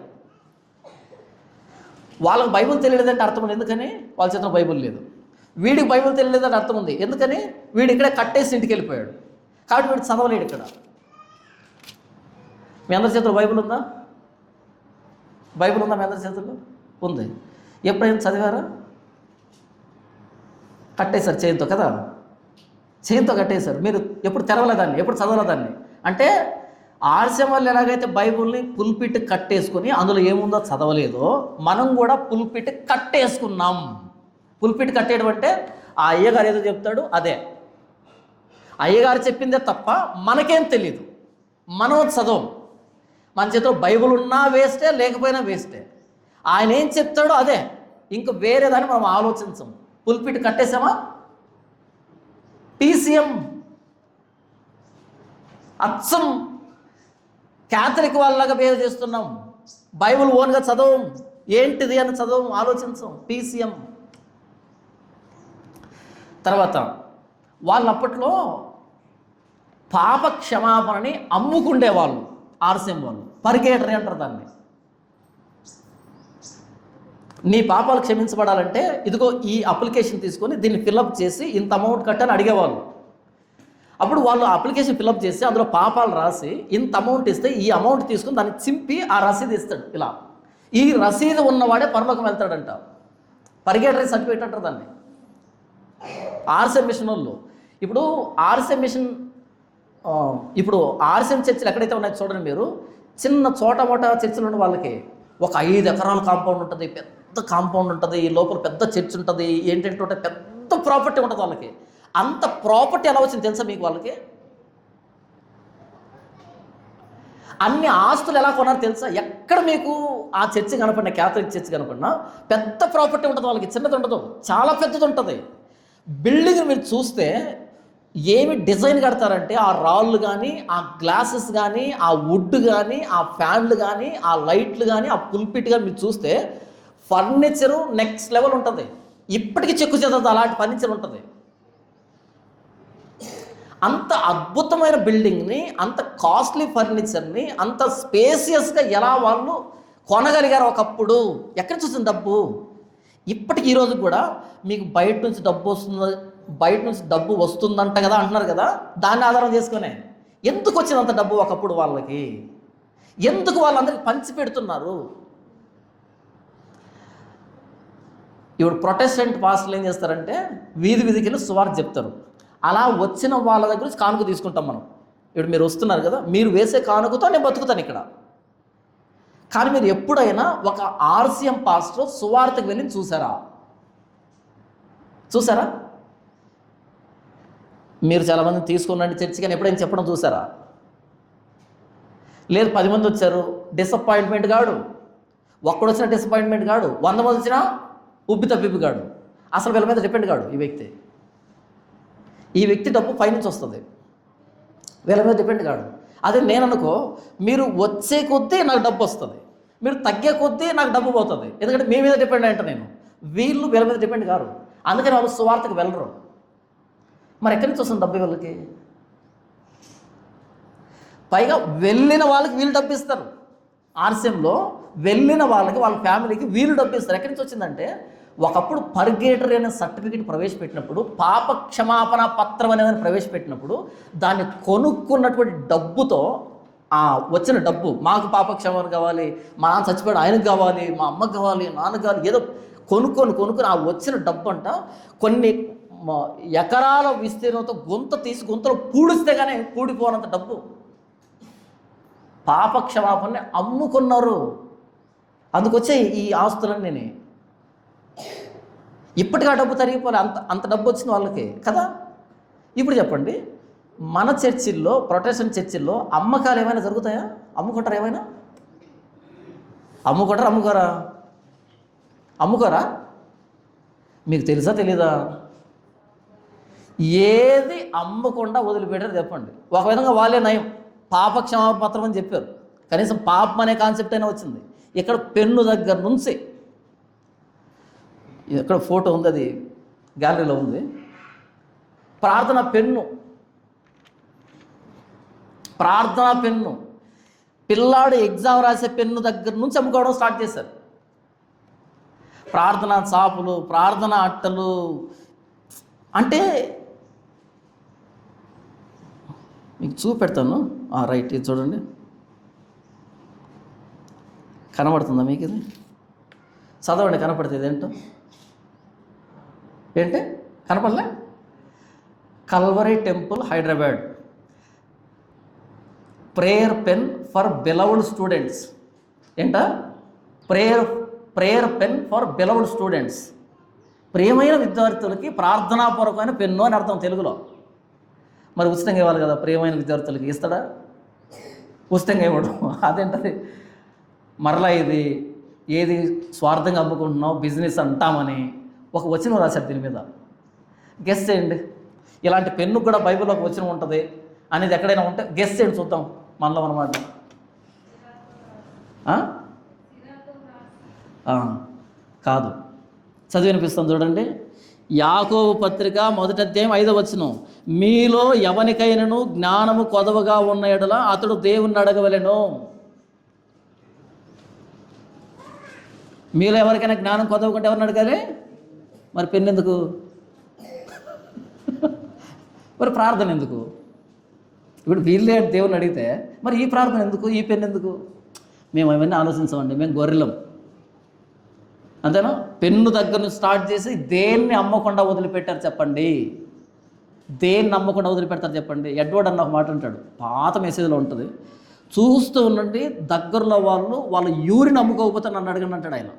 వాళ్ళకి బైబిల్ తెలియలేదంటే అర్థం ఉంది. ఎందుకని? వాళ్ళ చేతిలో బైబిల్ లేదు. వీడికి బైబిల్ తెలియలేదని అర్థం ఉంది. ఎందుకని? వీడు ఇక్కడే కట్టేసి ఇంటికి వెళ్ళిపోయాడు. కాబట్టి వీడు చదవలేడు ఇక్కడ. మీ అందరి చేతిలో బైబిల్ ఉందా? మీ అందరి చేతుల్లో ఉంది. ఎప్పుడైనా చదివారా? కట్టేశారు చేయంతో కదా, చేయంతో కట్టేశారు. మీరు ఎప్పుడు తెరవలేదాన్ని, ఎప్పుడు చదవలేదాన్ని. అంటే ఆర్సెం వాళ్ళు ఎలాగైతే బైబిల్ని పుల్పిట్ కట్టేసుకుని అందులో ఏముందో చదవలేదో, మనం కూడా పుల్పిట్ కట్టేసుకున్నాం. పుల్పిట్ కట్టేయడం అంటే ఆ అయ్యగారు ఏదో చెప్తాడు అదే, అయ్యగారు చెప్పిందే తప్ప మనకేం తెలియదు. మనం చదవం. మన చేతిలో బైబిల్ ఉన్నా వేస్టే, లేకపోయినా వేస్టే. ఆయన ఏం చెప్తాడో అదే, ఇంక వేరేదాన్ని మనం ఆలోచించం. పుల్పిట్ కట్టేసామా? టీసీఎం అచ్చం క్యాథలిక్ వాళ్ళలాగా బిహేవ్ చేస్తున్నాం. బైబిల్ ఓన్గా చదవం. ఏంటిది అని చదవం, ఆలోచించం. టీసీఎం. తర్వాత వాళ్ళు అప్పట్లో పాప క్షమాపణని అమ్ముకుండేవాళ్ళు. ఆర్సీఎం వాళ్ళు పరిగేటరీ అంటారు దాన్ని. నీ పాపాలు క్షమించబడాలంటే ఇదిగో ఈ అప్లికేషన్ తీసుకొని దీన్ని ఫిల్అప్ చేసి ఇంత అమౌంట్ కట్టని అడిగేవాళ్ళు. అప్పుడు వాళ్ళు అప్లికేషన్ ఫిల్అప్ చేసి అందులో పాపాలు రాసి ఇంత అమౌంట్ ఇస్తే ఈ అమౌంట్ తీసుకుని దాన్ని చింపి ఆ రసీదు ఇస్తాడు. ఇలా ఈ రసీదు ఉన్నవాడే పరలోకం వెళ్తాడంట. పరిగేటరీ సర్టిఫికేట్ అంటారు దాన్ని. ఆర్సీఎం మిషన్ వాళ్ళు ఇప్పుడు ఆర్సీఎం చర్చిలు ఎక్కడైతే ఉన్నాయో చూడండి మీరు. చిన్న చోటమోట చర్చిలు ఉన్న వాళ్ళకి ఒక 5 ఎకరాల కాంపౌండ్ ఉంటుంది, పెద్ద కాంపౌండ్ ఉంటుంది, ఈ లోపల పెద్ద చర్చ్ ఉంటుంది, ఏంటంటే పెద్ద ప్రాపర్టీ ఉంటుంది వాళ్ళకి. అంత ప్రాపర్టీ ఎలా వచ్చింది తెలుసా మీకు? వాళ్ళకి అన్ని ఆస్తులు ఎలా కొన్నారు తెలుసా? ఎక్కడ మీకు ఆ చర్చి కనపడినా, క్యాథలిక్ చర్చి కనపడినా పెద్ద ప్రాపర్టీ ఉంటుంది వాళ్ళకి. చిన్నది ఉండదు, చాలా పెద్దది ఉంటుంది. బిల్డింగ్ మీరు చూస్తే ఏమి డిజైన్ కడతారంటే ఆ రాళ్ళు కానీ, ఆ గ్లాసెస్ కానీ, ఆ వుడ్ కానీ, ఆ ఫ్యాన్లు కానీ, ఆ లైట్లు కానీ, ఆ పుల్పిట్ కానీ మీరు చూస్తే ఫర్నిచరు నెక్స్ట్ లెవెల్ ఉంటుంది. ఇప్పటికీ చెక్కు చెదరదు అలాంటి ఫర్నిచర్ ఉంటుంది. అంత అద్భుతమైన బిల్డింగ్ని, అంత కాస్ట్లీ ఫర్నిచర్ని, అంత స్పేసియస్గా ఎలా వాళ్ళు కొనగలిగారు ఒకప్పుడు? ఎక్కడి నుంచి వచ్చింది డబ్బు? ఇప్పటికి ఈరోజు కూడా మీకు బయట నుంచి డబ్బు వస్తుందంట కదా అంటున్నారు కదా, దాన్ని ఆధారం చేసుకునే. ఎందుకు వచ్చింది అంత డబ్బు ఒకప్పుడు వాళ్ళకి? ఎందుకు వాళ్ళందరికీ పంచి పెడుతున్నారు? ఇప్పుడు ప్రొటెస్టెంట్ పాస్టర్లు ఏం చేస్తారంటే వీధికి వెళ్ళి సువార్త చెప్తారు. అలా వచ్చిన వాళ్ళ దగ్గర నుంచి కానుక తీసుకుంటాం మనం. ఇప్పుడు మీరు వస్తున్నారు కదా, మీరు వేసే కానుకతో నేను బతుకుతాను ఇక్కడ. కానీ మీరు ఎప్పుడైనా ఒక ఆర్సీఎం పాస్టర్ సువార్తకు వెళ్ళి చూసారా? మీరు చాలామంది తీసుకున్నాండి చర్చి, కానీ ఎప్పుడైనా చెప్పడం చూసారా? లేదు 10 మంది వచ్చారు, డిసప్పాయింట్మెంట్ కాడు. ఒక్కడు వచ్చిన డిసప్పాయింట్మెంట్ కాడు, 100 మంది వచ్చినా ఉబ్బి తప్పిబ్బి కాడు. అసలు వీళ్ళ మీద డిపెండ్ కాడు ఈ వ్యక్తి డబ్బు పైనుంచి వస్తుంది, వీళ్ళ మీద డిపెండ్ కాడు. అదే నేను అనుకో, మీరు వచ్చే కొద్దీ నాకు డబ్బు వస్తుంది, మీరు తగ్గే కొద్దీ నాకు డబ్బు పోతుంది. ఎందుకంటే మీ మీద డిపెండ్ అయ్యంట నేను. వీళ్ళ మీద డిపెండ్ కారు, అందుకని వాళ్ళు సువార్తకు వెళ్ళరు. మరి ఎక్కడి నుంచి వస్తుంది డబ్బు వీళ్ళకి? పైగా వెళ్ళిన వాళ్ళకి వీళ్ళు డబ్బు ఇస్తారు. ఆర్సీఎంలో వెళ్ళిన వాళ్ళకి, వాళ్ళ ఫ్యామిలీకి వీళ్ళు డబ్బు ఇస్తారు. ఎక్కడి నుంచి వచ్చిందంటే, ఒకప్పుడు పర్గేటరీ అనే సర్టిఫికేట్ ప్రవేశపెట్టినప్పుడు, పాప క్షమాపణ పత్రం అనేదాన్ని ప్రవేశపెట్టినప్పుడు, దాన్ని కొనుక్కున్నటువంటి డబ్బుతో వచ్చిన డబ్బు, మాకు పాప క్షమాపణ కావాలి, మా నాన్న చచ్చిపోయాడు ఆయనకు కావాలి, మా అమ్మకు కావాలి, నాన్నకు కావాలి, ఏదో కొనుక్కొని ఆ వచ్చిన డబ్బు అంట కొన్ని ఎకరాల విస్తీర్ణంతో గుంతలో పూడిస్తే కానీ పూడిపోనంత డబ్బు పాప క్షమాపణని అమ్ముకున్నారు. అందుకొచ్చే ఈ ఆస్తులన్నీ. ఇప్పటికీ ఆ డబ్బు తరిగిపోలే, అంత డబ్బు వచ్చింది వాళ్ళకి కదా. ఇప్పుడు చెప్పండి, మన చర్చిల్లో, ప్రొటెస్టెంట్ చర్చిల్లో అమ్మకాలు ఏమైనా జరుగుతాయా? అమ్ముకుంటారా? ఏమైనా అమ్ముకోరా? మీకు తెలుసా తెలీదా? ఏది అమ్మకుండా వదిలిపెట్టారు చెప్పండి. ఒక విధంగా వాళ్ళే నయం, పాప క్షమాపణ పత్రం అని చెప్పారు. కనీసం పాపం అనే కాన్సెప్ట్ అయినా వచ్చింది. ఇక్కడ పెన్ను దగ్గర నుంచి ఎక్కడ ఫోటో ఉంది, అది గ్యాలరీలో ఉంది. ప్రార్థన పెన్ను, ప్రార్థన పెన్ను, పిల్లాడు ఎగ్జామ్ రాసే పెన్ను దగ్గర నుంచి అమ్ముకోవడం స్టార్ట్ చేశారు. ప్రార్థన చాపులు, ప్రార్థన అట్టలు. అంటే మీకు చూపెడతాను. రైట్, ఇది చూడండి, కనబడుతుందా మీకు? ఇది చదవండి, కనపడుతుంది. ఇదేంటో ఏంటి కనపడలే? Calvary temple, Hyderabad, prayer pen for beloved students. ఏంట? Prayer pen for beloved students. ప్రియమైన విద్యార్థులకి ప్రార్థనాపూర్వకమైన పెన్ను అని అర్థం తెలుగులో. మరి ఉచితంగా ఇవ్వాలి కదా, ప్రియమైన విద్యార్థులకి ఇస్తాడా? ఉచితంగా ఇవ్వడం. అదేంటది? మరలా ఇది ఏది స్వార్థంగా అమ్ముకుంటున్నావు, బిజినెస్ అంటామని ఒక వచనం రాశారు దీని మీద. గెస్ చేయండి. ఇలాంటి పెన్ను కూడా బైబిల్లోకి వచనం ఉంటుంది అనేది ఎక్కడైనా ఉంటే గెస్ చేయండి, చూద్దాం మనలో అన్నమాట. కాదు, చదివి వినిపిస్తాను చూడండి. యాకోబు పత్రిక 1వ అధ్యాయం 5వ వచనం, మీలో ఎవనికైనను జ్ఞానము కొదవగా ఉన్న యెడల అతడు దేవుణ్ణి అడగవలెను. మీలో ఎవరికైనా జ్ఞానం కొదవకుంటే ఎవరిని అడగాలి? మరి పెన్ను ఎందుకు? మరి ప్రార్థన ఎందుకు? ఇప్పుడు వీళ్ళే దేవుని అడిగితే మరి ఈ ప్రార్థన ఎందుకు, ఈ పెన్ను ఎందుకు? మేము అవన్నీ ఆలోచించమండి, మేము గొర్రెలం. అంతేనా? పెన్ను దగ్గర నుంచి స్టార్ట్ చేసి దేన్ని అమ్మకుండా వదిలిపెట్టారు చెప్పండి? దేన్ని నమ్మకుండా వదిలిపెడతారు చెప్పండి? ఎడ్వర్డ్ అన్న ఒక మాట అంటాడు, పాత మెసేజ్లో ఉంటుంది, చూస్తూ ఉండండి, దగ్గరలో వాళ్ళు యూరిన్ అమ్ముకోకపోతే నన్ను అడగండి అంటాడు ఆయన.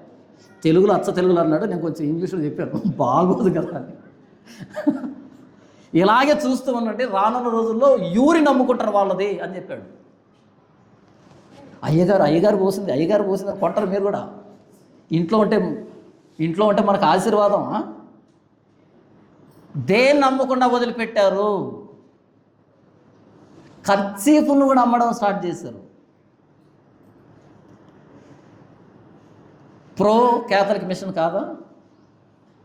తెలుగులో అచ్చ తెలుగులో అన్నాడు, నేను కొంచెం ఇంగ్లీష్లో చెప్పాను, బాగోదు కదా అని. ఇలాగే చూస్తూ ఉండండి, రానున్న రోజుల్లో యూరిన్ అమ్ముకుంటారు వాళ్ళది అని చెప్పాడు. అయ్యగారు పోసింది కొంటారు మీరు కూడా. ఇంట్లో ఉంటే మనకు ఆశీర్వాదం. దేన్ని నమ్మకుండా వదిలిపెట్టారు? కర్చీఫ్ను కూడా అమ్మడం స్టార్ట్ చేశారు. ప్రో క్యాథలిక్ మిషన్ కాదా?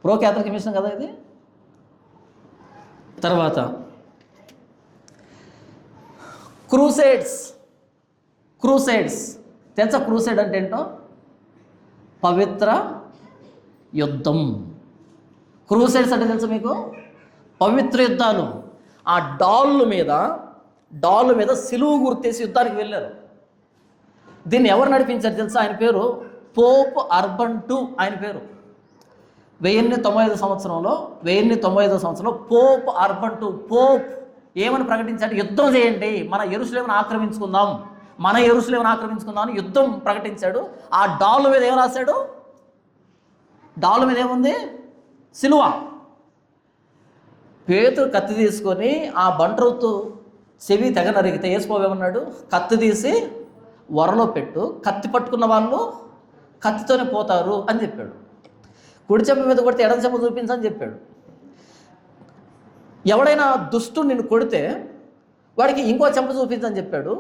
ప్రో క్యాథలిక్ మిషన్ కదా ఇది. తర్వాత క్రూసైడ్స్. తెలుసా క్రూసైడ్ అంటే ఏంటో? పవిత్ర యుద్ధం. క్రూసైడ్స్ అంటే తెలుసా మీకు? పవిత్ర యుద్ధాలు. ఆ డాళ్ళు మీద సిలువు గుర్తేసి యుద్ధానికి వెళ్ళారు. దీన్ని ఎవరు నడిపించారు తెలుసా? ఆయన పేరు పోప్ అర్బన్ II. ఆయన పేరు 1095 సంవత్సరంలో పోప్ అర్బన్ II పోప్ ఏమని ప్రకటించాడు? యుద్ధం చేయండి, మన యెరూషలేమును ఆక్రమించుకుందాం అని యుద్ధం ప్రకటించాడు. ఆ డాల్ మీద ఏం రాశాడు? డాల్ మీద ఏముంది? సిలువ. పేతురు కత్తి తీసుకొని ఆ బంట్రౌతు చెవి తెగ నరిగితే యేసుప్రభువు ఏమన్నాడు? కత్తి తీసి వరలో పెట్టు, కత్తి పట్టుకున్న వాళ్ళు కత్తితోనే పోతారు అని చెప్పాడు. కుడి చెంప మీద కొడితే ఎడమ చెంప చూపించని చెప్పాడు. ఎవడైనా దుష్టుడు నిన్ను కొడితే వాడికి ఇంకో చెంప చూపించని చెప్పాడు.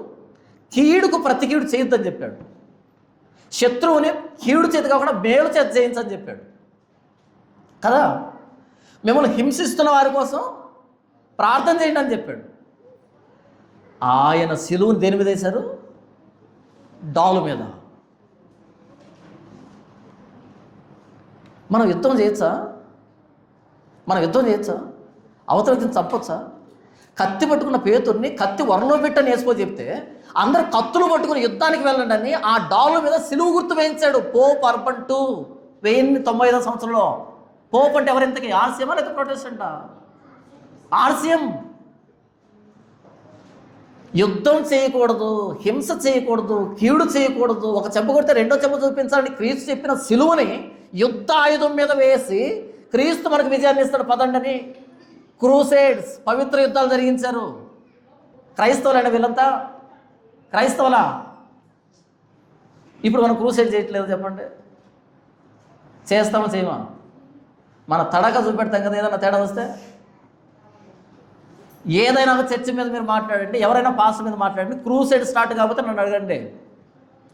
కీడుకు ప్రతి కీడు చేయొద్దని చెప్పాడు. శత్రువుని కీడు చేతి కాకుండా మేలు చేత చేయించని చెప్పాడు కదా. మిమ్మల్ని హింసిస్తున్న వారి కోసం ప్రార్థన చేయండి అని చెప్పాడు. ఆయన సిలువుని దేని మీద వేశారు? డాలు మీద. మనం యుద్ధం చేయొచ్చా? అవతలకి చంపొచ్చా? కత్తి పట్టుకున్న పేతుర్ని కత్తి వరలో పెట్టని వేసుకో చెప్తే అందరు కత్తులు పట్టుకుని యుద్ధానికి వెళ్ళండి అని ఆ డాలు మీద సిలువు గుర్తు వేయించాడు పోప్ అర్బన్ II 1095 సంవత్సరంలో. పోప్ అంటే ఎవరింతకి? ఆర్సీఎమా లేదా ప్రొటెస్టెంటా? ఆర్సీఎం. యుద్ధం చేయకూడదు, హింస చేయకూడదు, కీడు చేయకూడదు, ఒక చెంప కొడితే రెండో చెంప చూపించాలని క్రీస్తు చెప్పిన సిలువని యుద్ధ ఆయుధం మీద వేసి క్రీస్తు మనకు విజయాన్ని ఇస్తాడు పదండని క్రూసైడ్స్, పవిత్ర యుద్ధాలు జరిగించారు. క్రైస్తవులైన వీళ్ళంతా క్రైస్తవులా? ఇప్పుడు మనం క్రూసైడ్ చేయట్లేదు చెప్పండి. చేస్తామా చేయమా? మన తడక చూపెడతాం కదా. ఏదైనా తేడా వస్తే ఏదైనా చర్చ మీద మీరు మాట్లాడండి, ఎవరైనా పాస్ మీద మాట్లాడండి, క్రూసైడ్ స్టార్ట్ కాకపోతే నన్ను అడగండి.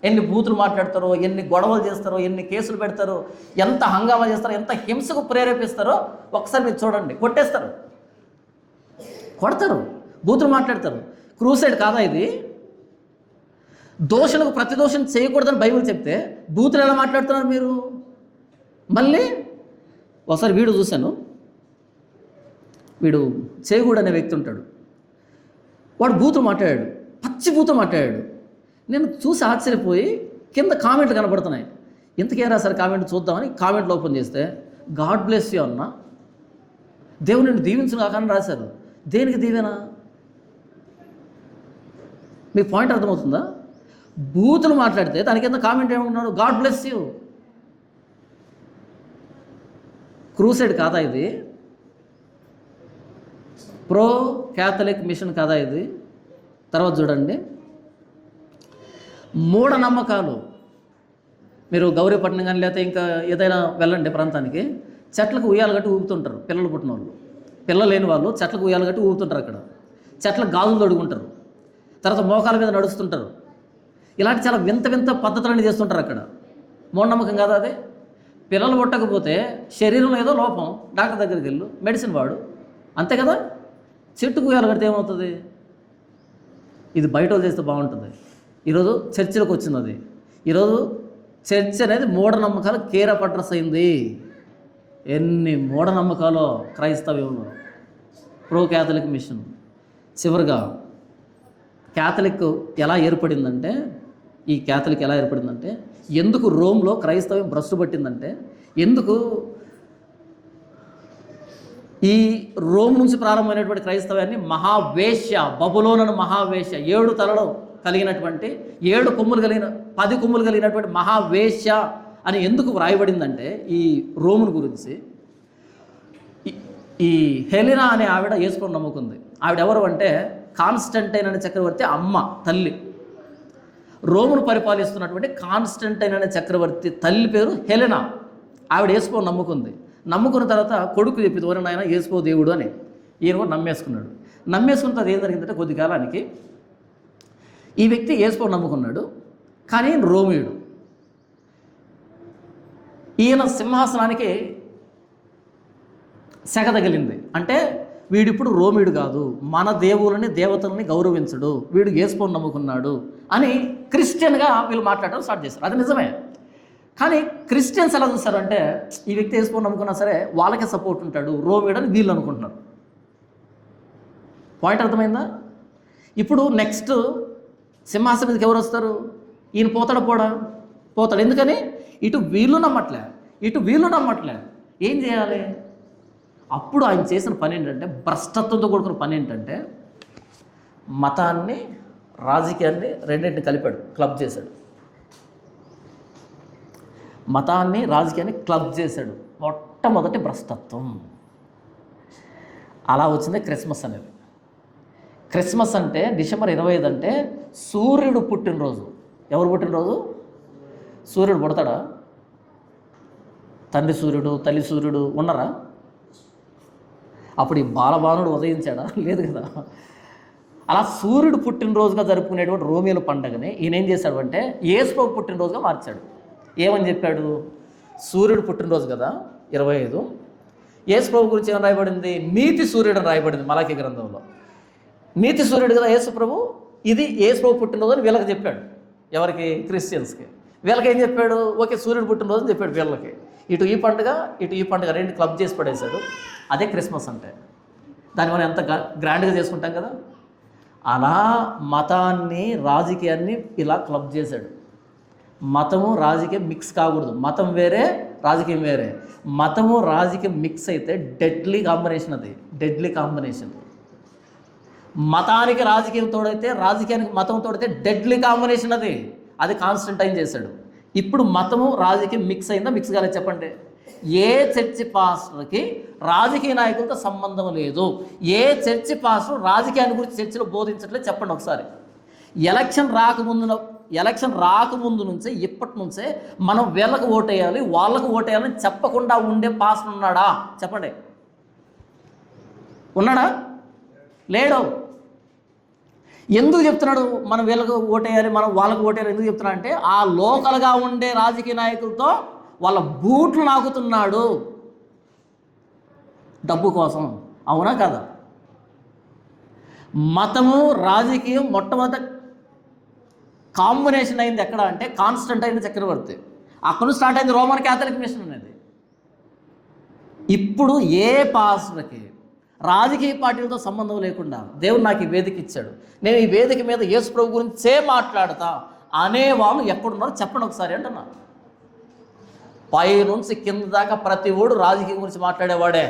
ఎన్ని బూతులు మాట్లాడతారో, ఎన్ని గొడవలు చేస్తారో, ఎన్ని కేసులు పెడతారో, ఎంత హంగామా చేస్తారో, ఎంత హింసకు ప్రేరేపిస్తారో ఒకసారి మీరు చూడండి. కొట్టేస్తారు, కొడతారు, బూతులు మాట్లాడతారు. క్రూసైడ్ కాదా ఇది? దోషులకు ప్రతి దోషం చేయకూడదని బైబిల్ చెప్తే బూతులు ఎలా మాట్లాడుతున్నారు మీరు? మళ్ళీ ఒకసారి వీడు చూశాను, వీడు చేగూడు అనే వ్యక్తి ఉంటాడు. వాడు బూతులు మాట్లాడాడు, పచ్చి బూతులు మాట్లాడాడు. నేను చూసి ఆశ్చర్యపోయి కింద కామెంట్లు కనపడుతున్నాయి. ఇంతకే రాసారు కామెంట్ చూద్దామని కామెంట్లు ఓపెన్ చేస్తే గాడ్ బ్లెస్ యూ అన్న, దేవుడు నిన్ను దీవించును కాకని రాశారు. దేనికి దీవెనా? మీకు పాయింట్ అర్థమవుతుందా? బూతులు మాట్లాడితే దాని కింద కామెంట్ ఏమంటున్నాడు? God bless you. క్రూసైడ్ కాదా ఇది? ప్రో క్యాథలిక్ మిషన్ కాదా ఇది? తర్వాత చూడండి, మూఢనమ్మకాలు. మీరు గౌరీపట్నం కానీ లేకపోతే ఇంకా ఏదైనా వెళ్ళండి ప్రాంతానికి, చెట్లకు ఉయ్యాలు కట్టి ఊపుతుంటారు పిల్లలు పుట్టిన వాళ్ళు. పిల్లలు లేని వాళ్ళు చెట్లకు ఉయ్యాలు కట్టి ఊపుతుంటారు. అక్కడ చెట్లకు గాజులు తొడుగుంటారు, తర్వాత మోకాల మీద నడుస్తుంటారు. ఇలాంటి చాలా వింత వింత పద్ధతులన్నీ చేస్తుంటారు అక్కడ. మూఢనమ్మకం కాదా అది? పిల్లలు పుట్టకపోతే శరీరంలో ఏదో లోపం, డాక్టర్ దగ్గరికి వెళ్ళు, మెడిసిన్ వాడు, అంతే కదా. చెట్టుకు ఉయ్యాలు కడితే ఏమవుతుంది? ఇది బయట వాళ్ళు చేస్తే బాగుంటుంది. ఈరోజు చర్చిలకు వచ్చింది అది. ఈరోజు చర్చ్ అనేది మూఢనమ్మకాలు కేర్ ఆఫ్ అడ్రస్ అయింది. ఎన్ని మూఢనమ్మకాలు క్రైస్తవ్యంలో. Pro Catholic mission. చివరిగా క్యాథలిక్ ఎలా ఏర్పడిందంటే, ఈ క్యాథలిక్ ఎలా ఏర్పడిందంటే, ఎందుకు రోమ్లో క్రైస్తవ్యం భ్రష్టు పట్టిందంటే, ఎందుకు ఈ రోమ్ నుంచి ప్రారంభమైనటువంటి క్రైస్తవాన్ని మహావేశ్య, బబులోను మహావేశ్య, 7 తలలు కలిగినటువంటి 7 కొమ్ములు కలిగిన 10 కొమ్ములు కలిగినటువంటి మహావేశ్య అని ఎందుకు వ్రాయబడిందంటే ఈ రోమును గురించి. ఈ హెలినా అనే ఆవిడ యేసుని నమ్ముకుంది. ఆవిడ ఎవరు అంటే కాన్స్టంటైన్ అనే చక్రవర్తి అమ్మ, తల్లి. రోమును పరిపాలిస్తున్నటువంటి కాన్స్టంటైన్ అనే చక్రవర్తి తల్లి పేరు హెలినా. ఆవిడ యేసుని నమ్ముకుంది. నమ్ముకున్న తర్వాత కొడుకు చెప్పింది, ఓరే నాయన యేసు దేవుడు అని. ఈయన కూడా నమ్మేసుకున్నాడు. నమ్మేసుకున్న తర్వాత ఏం జరిగిందంటే కొద్ది కాలానికి ఈ వ్యక్తి యేసుని నమ్ముకున్నాడు, కానీ రోమియుడు. ఈయన సింహాసనానికి సెగ తగిలింది. అంటే వీడిప్పుడు రోమియుడు కాదు, మన దేవులని దేవతలని గౌరవించడు, వీడు యేసుని నమ్ముకున్నాడు అని క్రిస్టియన్గా వీళ్ళు మాట్లాడటం స్టార్ట్ చేశారు. అది నిజమే. కానీ క్రిస్టియన్స్ ఎలా చూస్తారు అంటే, ఈ వ్యక్తి యేసుని నమ్ముకున్నా సరే వాళ్ళకే సపోర్ట్ ఉంటాడు, రోమియుడు అని వీళ్ళు అనుకుంటున్నారు. పాయింట్ అర్థమైందా? ఇప్పుడు నెక్స్ట్ సింహాసనం మీదకి ఎవరు వస్తారు? ఈయన పోతాడు, పోతాడు. ఎందుకని? ఇటు వీళ్ళు నమ్మట్లే, ఇటు వీళ్ళు నమ్మట్లే. ఏం చేయాలి? అప్పుడు ఆయన చేసిన పని ఏంటంటే, భ్రష్టత్వంతో కూడుకున్న పని ఏంటంటే, మతాన్ని రాజకీయాన్ని రెండింటిని కలిపాడు, క్లబ్ చేశాడు. మతాన్ని రాజకీయాన్ని క్లబ్ చేశాడు. మొట్టమొదటి భ్రష్టత్వం. అలా వచ్చింది క్రిస్మస్ అనేది. క్రిస్మస్ అంటే డిసెంబర్ 25 అంటే సూర్యుడు పుట్టినరోజు. ఎవరు పుట్టినరోజు? సూర్యుడు పుడతాడా? తండ్రి సూర్యుడు, తల్లి సూర్యుడు ఉన్నారా? అప్పుడు ఈ బాలబానుడు ఉదయించాడా? లేదు కదా. అలా సూర్యుడు పుట్టినరోజుగా జరుపుకునేటువంటి రోమియోల పండుగని ఈయన ఏం చేశాడు అంటే యేసు పుట్టినరోజుగా మార్చాడు. ఏమని చెప్పాడు? సూర్యుడు పుట్టినరోజు కదా 25, యేసు ప్రభు గురించి ఏమని రాయబడింది? నీతి సూర్యుడు అని రాయబడింది మలాకి గ్రంథంలో. నీతి సూర్యుడు కదా యేసు ప్రభు, ఇది యేసు ప్రభు పుట్టినరోజు అని వీళ్ళకి చెప్పాడు. ఎవరికి? క్రిస్టియన్స్కి. వీళ్ళకి ఏం చెప్పాడు? ఓకే సూర్యుడు పుట్టినరోజు అని చెప్పాడు వీళ్ళకి. ఇటు ఈ పండుగ రెండు క్లబ్ చేసి పడేశాడు. అదే క్రిస్మస్ అంటే. దాన్ని మనం ఎంత గ్రాండ్గా చేసుకుంటాం కదా. అలా మతాన్ని రాజకీయాన్ని ఇలా క్లబ్ చేశాడు. మతము రాజకీయం మిక్స్ కాకూడదు. మతం వేరే, రాజకీయం వేరే. మతము రాజకీయం మిక్స్ అయితే డెడ్లీ కాంబినేషన్. అది డెడ్లీ కాంబినేషన్. మతానికి రాజకీయం తోడైతే, రాజకీయానికి మతం తోడైతే డెడ్లీ కాంబినేషన్. అది కాన్స్టంటైన్ చేశాడు. ఇప్పుడు మతము రాజకీయం మిక్స్ అయిందా? మిక్స్ కాలేదు చెప్పండి. ఏ చర్చి పాస్టర్కి రాజకీయ నాయకులతో సంబంధం లేదు. ఏ చర్చి పాస్టర్ రాజకీయాన్ని గురించి చర్చిలో బోధించట్లేదు చెప్పండి ఒకసారి. ఎలక్షన్ రాకముందు నుంచే, ఇప్పటి నుంచే మనం వీళ్ళకు ఓటేయాలి, వాళ్ళకు ఓటేయాలని చెప్పకుండా ఉండే పాస్టర్ ఉన్నాడా చెప్పండి? ఉన్నాడా? లేడు. ఎందుకు చెప్తున్నాడు మనం వీళ్ళకు ఓటేయాలి, మనం వాళ్ళకు ఓటేయాలి ఎందుకు చెప్తున్నాడు అంటే, ఆ లోకల్గా ఉండే రాజకీయ నాయకులతో వాళ్ళ బూట్లు నాకుతున్నాడు డబ్బు కోసం. అవునా కదా? మతము రాజకీయం మొట్టమొదట కాంబినేషన్ అయింది ఎక్కడ అంటే కాన్స్టంటైన్ చక్రవర్తి. అక్కడ స్టార్ట్ అయింది రోమన్ క్యాథలిక్ మిషన్ అనేది. ఇప్పుడు ఏ పాస్టర్కి రాజకీయ పార్టీలతో సంబంధం లేకుండా దేవుడు నాకు ఈ వేదిక ఇచ్చాడు, నేను ఈ వేదిక మీద యేసు ప్రభు గురించే మాట్లాడతా అనేవాళ్ళు ఎక్కడున్నారో చెప్పండి ఒకసారి అంటున్నా. పై నుంచి కింద దాకా ప్రతి ఓడు రాజకీయం గురించి మాట్లాడేవాడే.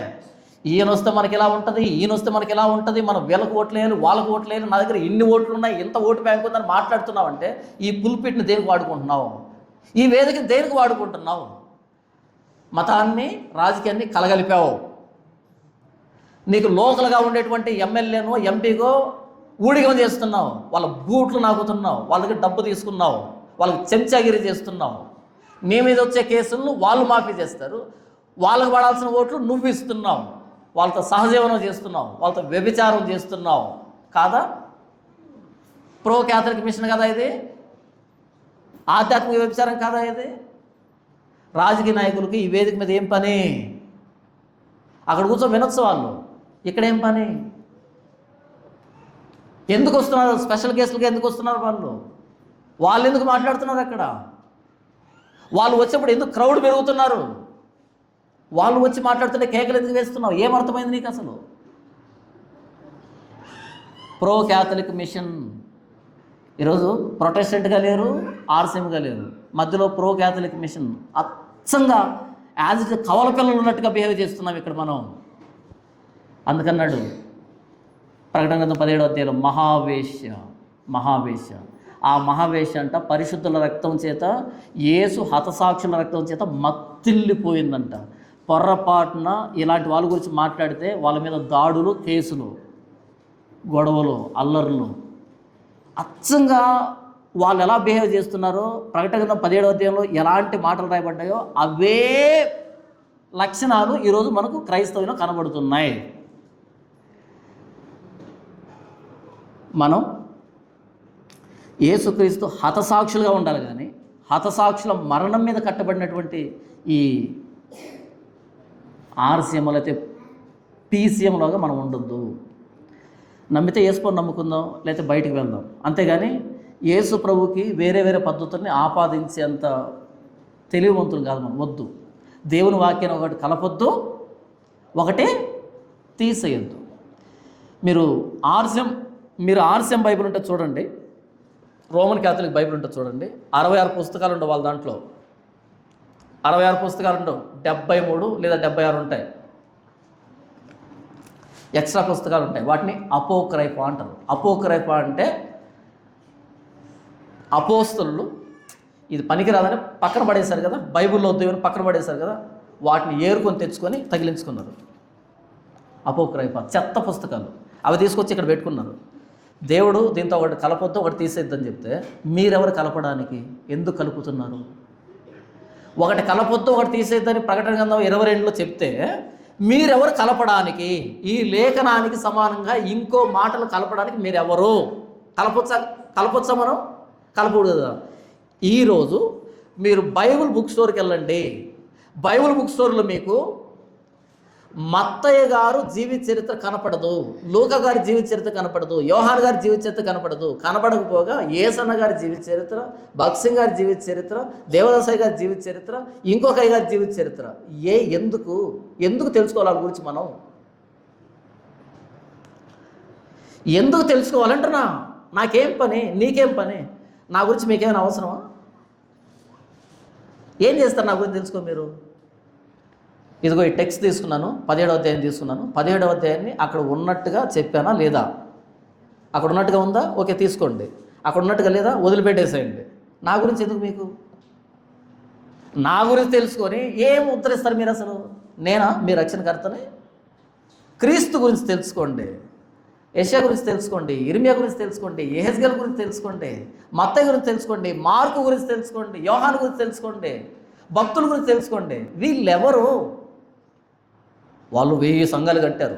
ఈయన వస్తే మనకి ఇలా ఉంటుంది, ఈయన వస్తే మనకి ఇలా ఉంటుంది, మనం వీళ్ళకు ఓట్లేయాలి, వాళ్ళకు ఓట్లేయాలి, నా దగ్గర ఇన్ని ఓట్లు ఉన్నాయి, ఇంత ఓటు బ్యాంక్ ఉందని మాట్లాడుతున్నావు అంటే ఈ పుల్పిట్ని దేనికి వాడుకుంటున్నావు? ఈ వేదికని దేనికి వాడుకుంటున్నావు? మతాన్ని రాజకీయాన్ని కలగలిపావు. నీకు లోకల్గా ఉండేటువంటి ఎమ్మెల్యేనో ఎంపీగో ఊడిగం చేస్తున్నావు, వాళ్ళ బూట్లు నాకుతున్నావు, వాళ్ళకి డబ్బు తీసుకున్నావు, వాళ్ళకి చెంచాగిరి చేస్తున్నావు. నీ మీద వచ్చే కేసులను వాళ్ళు మాఫీ చేస్తారు, వాళ్ళకు పడాల్సిన ఓట్లు నువ్వు ఇస్తున్నావు, వాళ్ళతో సహజీవనం చేస్తున్నావు, వాళ్ళతో వ్యభిచారం చేస్తున్నావు. కాదా? ప్రో క్యాథలిక్ మిషన్ కదా ఇది? ఆధ్యాత్మిక వ్యభిచారం కాదా ఇది? రాజకీయ నాయకులకి ఈ వేదిక మీద ఏం పని? అక్కడ కూర్చో వినొచ్చు వాళ్ళు, ఇక్కడ ఏం పని? ఎందుకు వస్తున్నారు? స్పెషల్ కేసులకి ఎందుకు వస్తున్నారు వాళ్ళు? వాళ్ళు ఎందుకు మాట్లాడుతున్నారు అక్కడ? వాళ్ళు వచ్చినప్పుడు ఎందుకు క్రౌడ్ పెరుగుతున్నారు? వాళ్ళు వచ్చి మాట్లాడుతుంటే కేకలు ఎందుకు వేస్తున్నావు? ఏమర్థమైంది నీకు అసలు? ప్రో క్యాథలిక్ మిషన్ ఈరోజు ప్రొటెస్టెంట్గా లేరు, ఆర్సీఎంగా లేరు, మధ్యలో ప్రో క్యాథలిక్ మిషన్. అచ్చంగా యాజ్ ఇట్ కవల పిల్లలు ఉన్నట్టుగా బిహేవ్ చేస్తున్నాం ఇక్కడ మనం. అందుకన్నాడు ప్రకటన గ్రంథం 17వ అధ్యాయంలో మహావేశ్య. ఆ మహావేశ్య అంట పరిశుద్ధుల రక్తం చేత, యేసు హతసాక్షుల రక్తం చేత మత్తిల్లిపోయిందంట. పొర్రపాటున ఇలాంటి వాళ్ళ గురించి మాట్లాడితే వాళ్ళ మీద దాడులు, కేసులు, గొడవలు, అల్లర్లు. అచ్చంగా వాళ్ళు ఎలా బిహేవ్ చేస్తున్నారో ప్రకటన గ్రంథం 17వ అధ్యాయంలో ఎలాంటి మాటలు రాయబడ్డాయో అవే లక్షణాలు ఈరోజు మనకు క్రైస్తవులో కనబడుతున్నాయి. మనం యేసుక్రీస్తు హతసాక్షులుగా ఉండాలి, కానీ హతసాక్షుల మరణం మీద కట్టబడినటువంటి ఈ ఆర్సీఎంలో అయితే పీసీఎంలోగా మనం ఉండొద్దు. నమ్మితే యేసుని నమ్ముకుందాం, లేకపోతే బయటికి వెళ్దాం, అంతేగాని యేసు ప్రభుకి వేరే వేరే పద్ధతుల్ని ఆపాదించేంత తెలివివంతులు కాదు మనం. వద్దు. దేవుని వాక్యాన్ని ఒకటి కలపొద్దు, ఒకటి తీసేయొద్దు. మీరు ఆర్సీఎం బైబిల్ ఉంటే చూడండి, రోమన్ క్యాథలిక్ బైబిల్ ఉంటే చూడండి. 66 పుస్తకాలు ఉండవు వాళ్ళ దాంట్లో. 66 పుస్తకాలు ఉండవు, 73 లేదా 76 ఉంటాయి. ఎక్స్ట్రా పుస్తకాలు ఉంటాయి, వాటిని అపోక్రైఫా అంటారు. అపోక్రైఫా అంటే అపోస్తలు ఇది పనికిరాదని పక్కన పడేశారు కదా, బైబిల్లో దేవుని పక్కన పడేశారు కదా, వాటిని ఏరుకొని తెచ్చుకొని తగిలించుకున్నారు. అపోక్రైఫా చెత్త పుస్తకాలు, అవి తీసుకొచ్చి ఇక్కడ పెట్టుకున్నారు. దేవుడు దీంతో ఒకటి కలపొద్దు, ఒకటి తీసేద్దని చెప్తే మీరెవరు కలపడానికి? ఎందుకు కలుపుతున్నారు? ఒకటి కలపొద్దు, ఒకటి తీసేద్దని ప్రకటన గ్రంథం 22లో చెప్తే మీరెవరు కలపడానికి? ఈ లేఖనానికి సమానంగా ఇంకో మాటలు కలపడానికి మీరెవరు? కలపొచ్చా మనం? కలపకూడదు కదా. ఈరోజు మీరు బైబిల్ బుక్ స్టోర్కి వెళ్ళండి. బైబిల్ బుక్ స్టోర్లో మీకు మత్తయ్య గారు జీవిత చరిత్ర కనపడదు, లూకా గారి జీవిత చరిత్ర కనపడదు, యోహాన్ గారి జీవిత చరిత్ర కనపడదు. కనపడకపోగా యేసన్న గారి జీవిత చరిత్ర, భగత్ సింగ్ గారి జీవిత చరిత్ర, దేవదాసయ్య గారి జీవిత చరిత్ర, ఇంకొక గారి జీవిత చరిత్ర. ఎందుకు తెలుసుకోవాలి వాళ్ళ గురించి మనం? ఎందుకు తెలుసుకోవాలంటున్నా? నాకేం పని, నీకేం పని? నా గురించి మీకేమైనా అవసరమా? ఏం చేస్తారు నా గురించి తెలుసుకో మీరు? ఇదిగో ఈ టెక్స్ట్ తీసుకున్నాను, 17వ అధ్యాయం తీసుకున్నాను, 17వ అధ్యాయాన్ని అక్కడ ఉన్నట్టుగా చెప్పానా లేదా? అక్కడ ఉన్నట్టుగా ఉందా? ఓకే తీసుకోండి. అక్కడ ఉన్నట్టుగా లేదా? వదిలిపెట్టేసేయండి. నా గురించి ఎందుకు మీకు? నా గురించి తెలుసుకొని ఏం ఉద్ధరిస్తారు మీరు అసలు? నేనా మీ రక్షణకర్తని? క్రీస్తు గురించి తెలుసుకోండి, యెషయా గురించి తెలుసుకోండి, ఇర్మియా గురించి తెలుసుకోండి, యెహెజ్కేలు గురించి తెలుసుకోండి, మత్తయి గురించి తెలుసుకోండి, మార్కు గురించి తెలుసుకోండి, యోహాను గురించి తెలుసుకోండి, భక్తుల గురించి తెలుసుకోండి. వీళ్ళెవరు? వాళ్ళు 1000 సంఘాలు కట్టారు.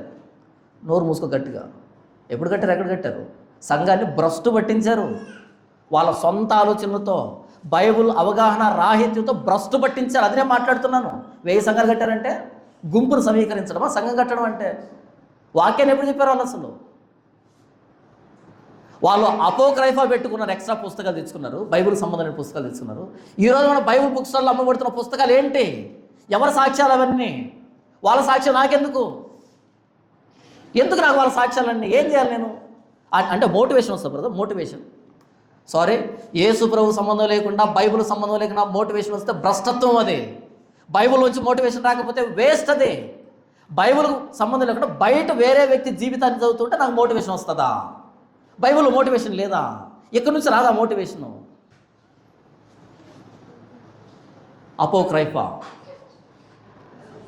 నోరు మూసుకో గట్టిగా. ఎప్పుడు కట్టారు? ఎక్కడ కట్టారు? సంఘాన్ని భ్రష్టు పట్టించారు. వాళ్ళ సొంత ఆలోచనలతో, బైబుల్ అవగాహన రాహిత్యంతో భ్రష్టు పట్టించారు. అదే మాట్లాడుతున్నాను. 1000 సంఘాలు కట్టారంటే గుంపును సమీకరించడమా సంఘం కట్టడం అంటే? వాక్యాన్ని ఎప్పుడు చెప్పారు వాళ్ళు అసలు? వాళ్ళు అపోక్రైఫా పెట్టుకున్నారు, ఎక్స్ట్రా పుస్తకాలు తెచ్చుకున్నారు, బైబిల్ సంబంధమైన పుస్తకాలు తెచ్చుకున్నారు. ఈరోజు మన బైబిల్ బుక్ స్టాల్లో అమ్మబడుతున్న పుస్తకాలు ఏంటి? ఎవరి సాక్ష్యాలు అవన్నీ? వాళ్ళ సాక్ష్యం నాకెందుకు? ఎందుకు నాకు వాళ్ళ సాక్ష్యాలన్నీ? ఏం చేయాలి నేను? అంటే మోటివేషన్ వస్తుంది బ్రదర్, మోటివేషన్. సారీ, యేసు ప్రభు సంబంధం లేకుండా, బైబిల్ సంబంధం లేకుండా మోటివేషన్ వస్తే భ్రష్టత్వం అది. బైబిల్ నుంచి మోటివేషన్ రాకపోతే వేస్ట్ అది. బైబిల్ సంబంధం లేకుండా బయట వేరే వ్యక్తి జీవితాన్ని చదువుతుంటే నాకు మోటివేషన్ వస్తుందా? బైబిల్ మోటివేషన్ లేదా? ఎక్కడి నుంచి రాదా మోటివేషను? అపోక్రైఫా,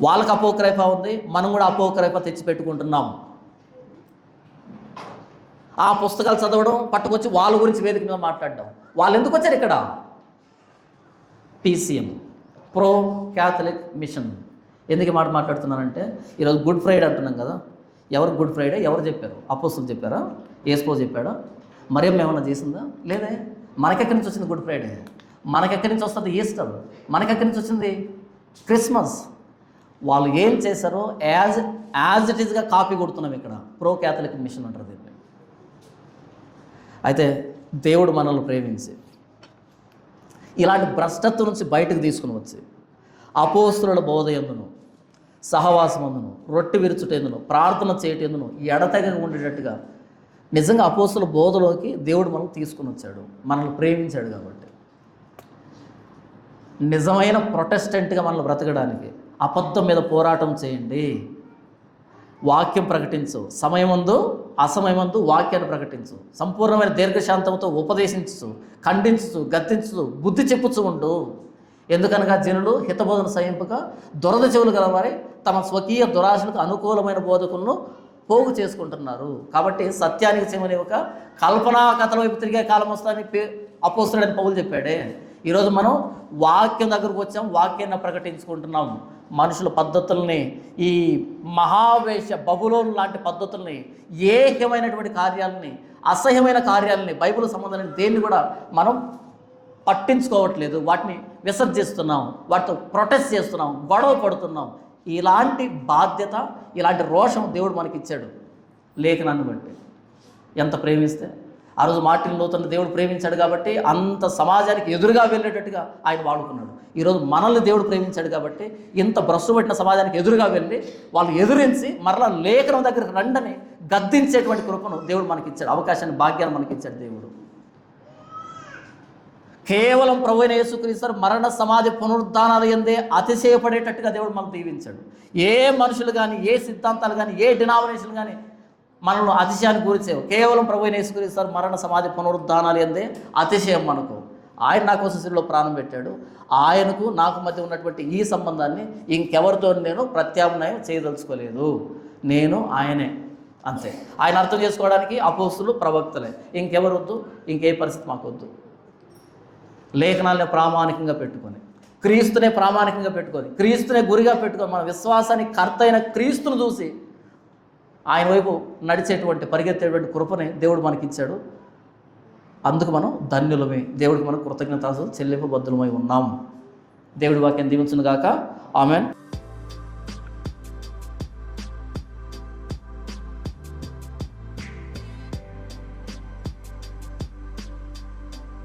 వాళ్ళకి అపోక్రైఫా ఉంది, మనం కూడా అపోక్రైఫా తెచ్చిపెట్టుకుంటున్నాం. ఆ పుస్తకాలు చదవడం, పట్టుకొచ్చి వాళ్ళ గురించి వేదిక మీద మాట్లాడడం. వాళ్ళు ఎందుకు వచ్చారు ఇక్కడ? PCM, pro Catholic machine. ఎందుకు మాట మాట్లాడుతున్నానంటే, ఈరోజు గుడ్ ఫ్రైడే అంటున్నాం కదా. ఎవరు గుడ్ ఫ్రైడే? ఎవరు చెప్పారు? అపోస్తులు చెప్పారా? యేసు చెప్పాడా? మరియమ్మ ఏమన్నా చేసిందా? లేదే. మనకెక్కడి నుంచి వచ్చింది గుడ్ ఫ్రైడే? మనకెక్కడి నుంచి వస్తుంది ఈస్టర్? మనకెక్కడి నుంచి వచ్చింది క్రిస్మస్? వాళ్ళు ఏం చేశారో యాజ్ ఇట్ ఈజ్గా కాపీ కొడుతున్నాం ఇక్కడ. ప్రో క్యాథలిక్ మిషన్ అంటారు దీన్ని. అయితే దేవుడు మనల్ని ప్రేమించి ఇలాంటి భ్రష్టత్వం నుంచి బయటకు తీసుకుని వచ్చి అపోస్తుల బోధ ఎందును, సహవాసమందును, రొట్టె విరుచుటేందును, ప్రార్థన చేయటేందును ఎడతెగక ఉండేటట్టుగా నిజంగా అపోస్తుల బోధలోకి దేవుడు మనల్ని తీసుకుని వచ్చాడు. మనల్ని ప్రేమించాడు కాబట్టి నిజమైన ప్రొటెస్టెంట్గా మనల్ని బ్రతకడానికి అబద్ధం మీద పోరాటం చేయండి. వాక్యం ప్రకటించు, సమయమందు అసమయమందు వాక్యాన్ని ప్రకటించు, సంపూర్ణమైన దీర్ఘశాంతంతో ఉపదేశించు, ఖండించు, గద్దించు, బుద్ధి చెప్పుచు ఉండు. ఎందుకనగా జనులు హితబోధన సహింపక దురద చెవులు గలవారి తమ స్వకీయ దురాశలకు అనుకూలమైన బోధకులను పోగు చేసుకుంటున్నారు. కాబట్టి సత్యానికి చెమని ఒక కల్పనా కథల వైపు తిరిగే కాలం వస్తుందని అపోస్తలుడైన పౌలు చెప్పాడే. ఈరోజు మనం వాక్యం దగ్గరకు వచ్చాం, వాక్యాన్ని ప్రకటించుకుంటున్నాం. మనుషుల పద్ధతుల్ని, ఈ మహావేశ బబులోన్ లాంటి పద్ధతుల్ని, ఏకమైనటువంటి కార్యాలని, అసహ్యమైన కార్యాలని, బైబిల్ సంబంధమైన దేన్ని కూడా మనం పట్టించుకోవట్లేదు. వాటిని విసర్జిస్తున్నాం, వాటితో ప్రొటెస్ట్ చేస్తున్నాం, గొడవ పడుతున్నాం. ఇలాంటి బాధ్యత, ఇలాంటి రోషం దేవుడు మనకిచ్చాడు లేఖనాన్ని బట్టి. ఎంత ప్రేమిస్తే ఆ రోజు మార్టిన్ లూథర్ని దేవుడు ప్రేమించాడు కాబట్టి అంత సమాజానికి ఎదురుగా వెళ్ళేటట్టుగా ఆయన వాడుకున్నాడు. ఈరోజు మనల్ని దేవుడు ప్రేమించాడు కాబట్టి ఇంత భ్రష్టు పట్టిన సమాజానికి ఎదురుగా వెళ్ళి వాళ్ళు ఎదురించి మరలా లేఖనం దగ్గరికి రండని గద్దించేటువంటి కృపను దేవుడు మనకిచ్చాడు, అవకాశాన్ని, భాగ్యాన్ని మనకిచ్చాడు దేవుడు. కేవలం ప్రభువైన యేసుక్రీస్తు మరణ సమాధి పునరుద్ధానాలు ఎందే అతిశయపడేటట్టుగా దేవుడు మనల్ని దీవించాడు. ఏ మనుషులు కానీ, ఏ సిద్ధాంతాలు కానీ, ఏ డినామినేషన్లు కానీ మనల్ని అతిశయానికి గురిచేవు. కేవలం ప్రభువైన యేసుక్రీస్తు మరణ సమాధి పునరుద్ధానాలు ఎందే అతిశయం మనకు. ఆయన నా కోసం శిలువలో ప్రాణం పెట్టాడు. ఆయనకు నాకు మధ్య ఉన్నటువంటి ఈ సంబంధాన్ని ఇంకెవరితో నేను ప్రత్యామ్నాయం చేయదలుచుకోలేదు. నేను ఆయనే, అంతే. ఆయన అర్థం చేసుకోవడానికి అపోస్తులు, ప్రవక్తలే, ఇంకెవరు వద్దు, ఇంకే పరిస్థితి మాకు వద్దు. లేఖనాలనే ప్రామాణికంగా పెట్టుకొని, క్రీస్తునే ప్రామాణికంగా పెట్టుకొని, క్రీస్తునే గురిగా పెట్టుకొని, మన విశ్వాసానికి కర్త అయిన క్రీస్తును చూసి ఆయన వైపు నడిచేటువంటి, పరిగెత్తేటువంటి కృపని దేవుడు మనకిచ్చాడు. అందుకు మనం ధన్యులమే, దేవుడికి మనం కృతజ్ఞతాస్తుతులు చెల్లింపబద్ధులమై ఉన్నాం. దేవుడి వాక్యం దీవించును గాక. ఆమేన్.